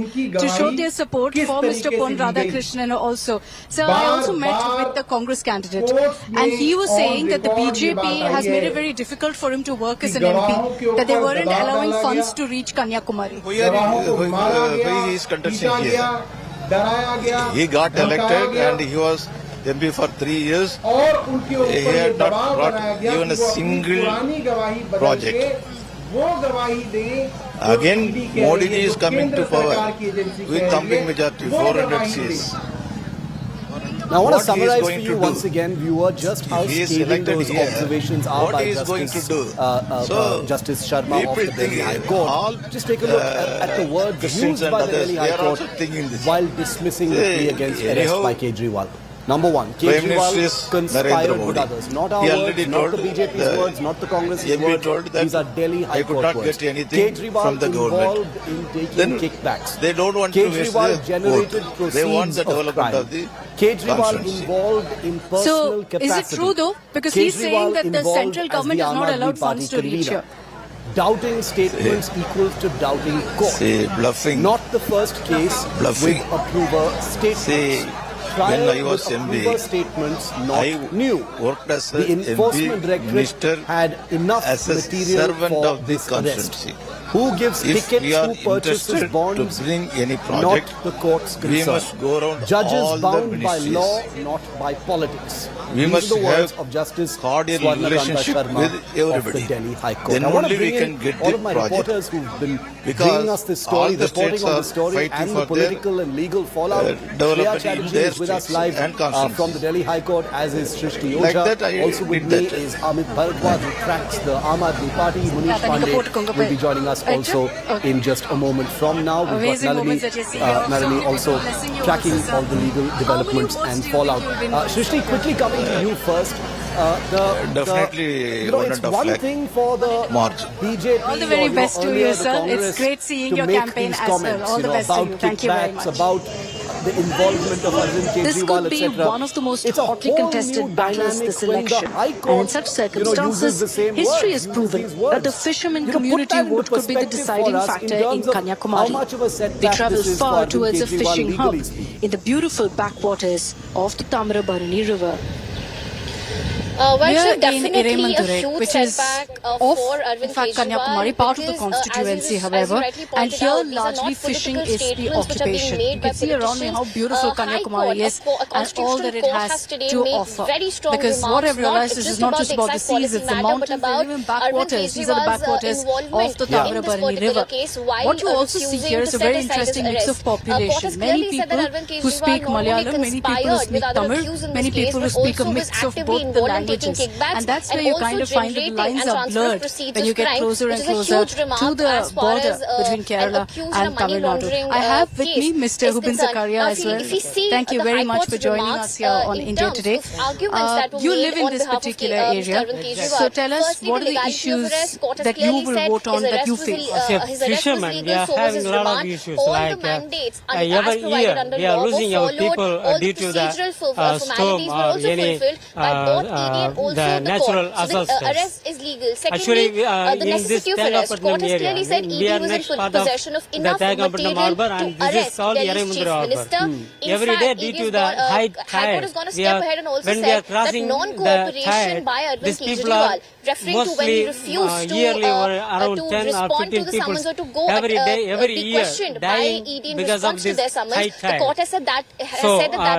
to show their support for Mr. Pon Radhakrishnan also. So I also met with the Congress candidate and he was saying that the BJP has made it very difficult for him to work as an MP, that they weren't allowing funds to reach Kanyakumari. He is contesting here. He got elected and he was MP for 3 years. He had not brought even a single project. Again, Modi ji is coming to power with thumping majority, 400 seats. Now, I want to summarize for you once again, viewer, just how scathing those observations are by Justice Sharma of the Delhi High Court. Just take a look at the words used by the Delhi High Court while dismissing the plea against arrest by Kejriwal. Number one, Kejriwal conspired with others. Not our words, not the BJP's words, not the Congress's words. These are Delhi High Court words. Kejriwal involved in taking kickbacks. They don't want to waste Kejriwal generated proceeds of crime. Kejriwal involved in personal capacity. So, is it true though? Because he's saying that the central government has not allowed funds to reach here. Doubting statements equals to doubting court. Bluffing. Not the first case with approver statements. When I was MB, statements not I new. worked as the Enforcement Directorate had enough as a material servant for of this constituency. Who gives If tickets, we are who purchases interested bonds, to bring any project, not the court's concern. we must go around Judges all the bound by ministries. law, not by politics. We These must are the words have of Justice cordial Swarnakanta relationship Sharma with everybody. of the Delhi High Court. Then I want to only we bring can in get all the of my project. reporters who've been Because bringing us this story, all the reporting states on are the story fighting and for the political and legal fallout. Plea development in Chatterjee their is with us states live and constituencies. from the Delhi High Court, as is Shrishti Like Oja. that, I Also with did me that. is Amit Bharadwaj, who tracks the Aam Aadmi Party. Munish Pandey will be joining us also in just a moment from now. We've got Nalini also tracking all the legal developments and fallout. Shrishti, quickly coming to you first. Definitely it's one thing for the BJP. All the very best to you, sir. Congress It's great seeing to your make campaign these as comments, well. All the best to you. Thank you very much. About the involvement of Arvind Kejriwal, This could be etc. one of the most It's a hotly whole contested new battles dynamic this when the election. High Court, And in such circumstances, uses the same history words, has proven uses these words. that the fisherman Put community that into vote could be the perspective deciding for us factor in in terms of how Kanyakumari. much of a setback We this travel is for far Arvind towards a Kejriwal, fishing hub legally speaking. in the beautiful backwaters of the Tamil River. Well, We are so in definitely a Iremandurai, huge which is setback off, for Arvind in fact, Kejriwal, Kanyakumari, part of the because, constituency, as you however, rightly and pointed here out, these are largely not fishing political is the statements which are being occupation. made You by can see around me how beautiful High Kanyakumari Court, is and all that it has today to made offer. very strong Because what I've remarks, realized is it's not just about the seas, it's the mountains and even backwaters. These are the backwaters of the Tamil River. What you also see here is a very interesting mix of population. Many people who speak Malayalam, many people who speak Tamil, many people who speak a mix of both the languages. And that's where you kind of find that the lines are blurred when you get closer and closer to the border between Kerala and Tamil Nadu. I have with me Mr. Hubin Zakaria as well. Thank you very much for joining us here on India Today. You live in this particular area, so tell us what are the issues that you will vote on that you face? As a fisherman, we are having a lot of issues like every year we are losing our people due to the storm or any and also the the natural court. So the assistance. arrest is legal. Secondly, Actually, the in this necessity of arrest. Tengapatanam Court has clearly area, said we ED are was in next part of possession of the enough Tengapatanam material harbour, to and this is arrest called Delhi's Yeremundra Chief harbour. Minister. In Every fact, day, ED due has to the high High Court tide, has gone a we step are- ahead and also when we are said that crossing the non-cooperation tide, by Arvind these people are Kejriwal, referring to when he mostly, refused to, yearly around to 10 or respond 15 to the summons or to go every day, every be year, questioned by dying ED in because of response to this their summons. high The tide. court has said that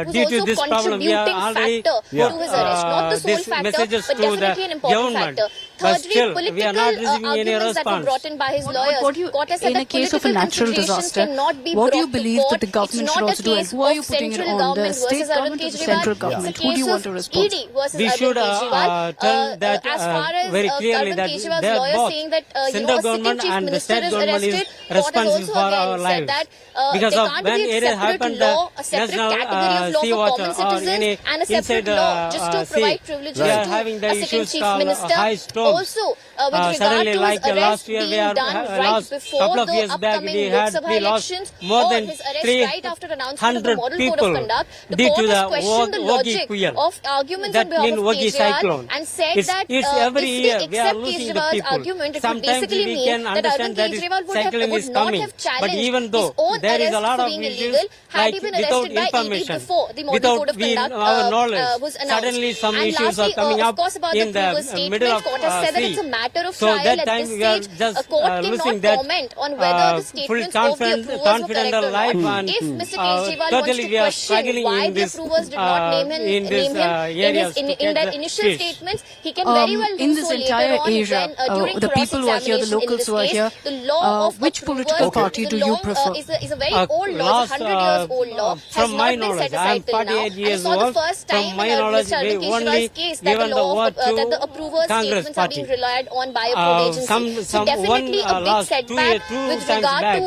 was due to also this problem, we are contributing already factor to his arrest. Not the sole these factor, messages but to the definitely an important government. factor. But Thirdly, still, we are political not receiving any arguments that were response. brought in by his lawyers. Court has said In a that case of a political natural considerations disaster, cannot be what do you brought to believe court. that the government It's should not also a do? And case who are of you putting it central on, the government state versus Arvind government or the Kejriwal. central It's a government? Who do you case want to of respond? ED versus We Arvind should Kejriwal. tell that As far as very clearly Arvind that Kejriwal's they are lawyer both saying that central a sitting government chief and the minister state is government is arrested, court has responsible also for our again said lives. that Because there of can't when be a it separate happened, law, a separate national category of law sea for water common or citizens any and a separate inside law just to sea, provide privileges we are to having the a sitting issues chief called minister. high storms. Also, with regard Suddenly, to like his last arrest year, we being are done right last before couple of the years back, upcoming we Lok Sabha lost elections, more or than his arrest right after announcement of the 300 model code people of conduct, the due court to has the questioned the Ogi logic queer. of arguments That on behalf mean of Ogi Kejriwal cyclone. and said It's that every if year they we are accept losing the Kejriwal's people. argument, it would Sometimes basically we mean can that understand Arvind that Kejriwal cyclone would is not coming. have But challenged even though his own there is arrest a lot for of being issues, illegal had like he been without arrested by ED information, before the model without code of conduct our knowledge, was announced. suddenly some And issues lastly, are coming of up course, about in the previous the middle statement, of court has said that it's a sea. matter of So trial that at time this we are stage. just A court losing cannot that comment on whether the full statements of the approvers were confident correct or life not. and If Mr. Kejriwal wants totally to we are question struggling why in the this approvers did not name him in this areas to in get their the initial fish. statements, he can very well do In this so entire later on area, when during the people who are here, the cross-examination in locals this who are case. here, The law of which political approvers, party the do you law, prefer? is a very old law, it's a 100 years old law, has From my not been knowledge, set I am aside till now. 48 And years it's not the old. first time From my in knowledge, Mr. Arvind we only Kejriwal's case that the given the law word that the to approvers' Congress statements are being party. relied on by a probe agency. So definitely a big last setback two with times regard back, to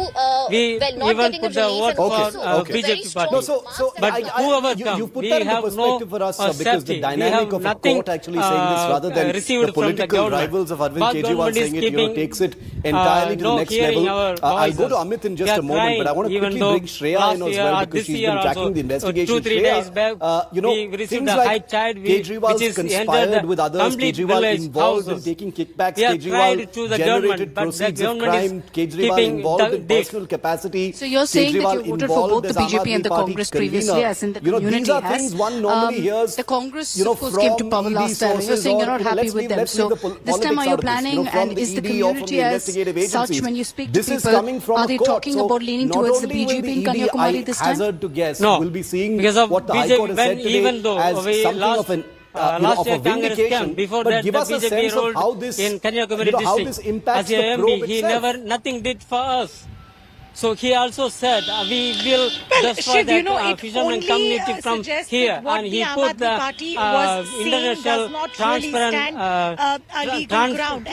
we well, not even getting put a the relief word and for also okay. very BJP strong party. So, But whoever you comes, put we that into have no perspective for us, because the safety. We dynamic have of a nothing court actually saying this rather than received the from the political government. rivals of Arvind But Kejriwal government is saying it, keeping, takes it entirely to the no next hearing level. our I'll go to voices. Amit in We just are a moment, but I want to trying, quickly even bring though Shreya in last as year well or because this she's year been tracking also, the investigation. 2-3 days back, you know, we received things the like high tide, Kejriwal's which is conspired entered with others, complete Kejriwal village involved in houses. taking kickbacks, We have Kejriwal tried to the generated government, but the proceeds of government is crime, Kejriwal keeping involved the in diff. personal capacity. So you're saying that you voted for both the BJP and the Congress previously, as in the community these are has. things one normally hears. The Congress, you know, of course, came to from power ED last time. You're sources saying you're or, not happy let's with leave- them. let's So leave the this time, politics are you out of this, planning, from and is the ED or from community as investigative such agencies. when you speak to This is people? coming from Are a they court. talking So about leaning not towards the only will BJP in the ED, Kanyakumari this I time? hazard to guess, No, will be seeing because of what the High BJP, Court has said when even today though as we something last, of an last of year a Congress vindication, came. Before but that, give the us a BJP sense of ruled how this, in Kanyakumari how district this impacts as a the MD. probe He itself. nothing did for us. So he also said we will destroy Shiv, that fisherman community from here, and he put the international transparent legal ground.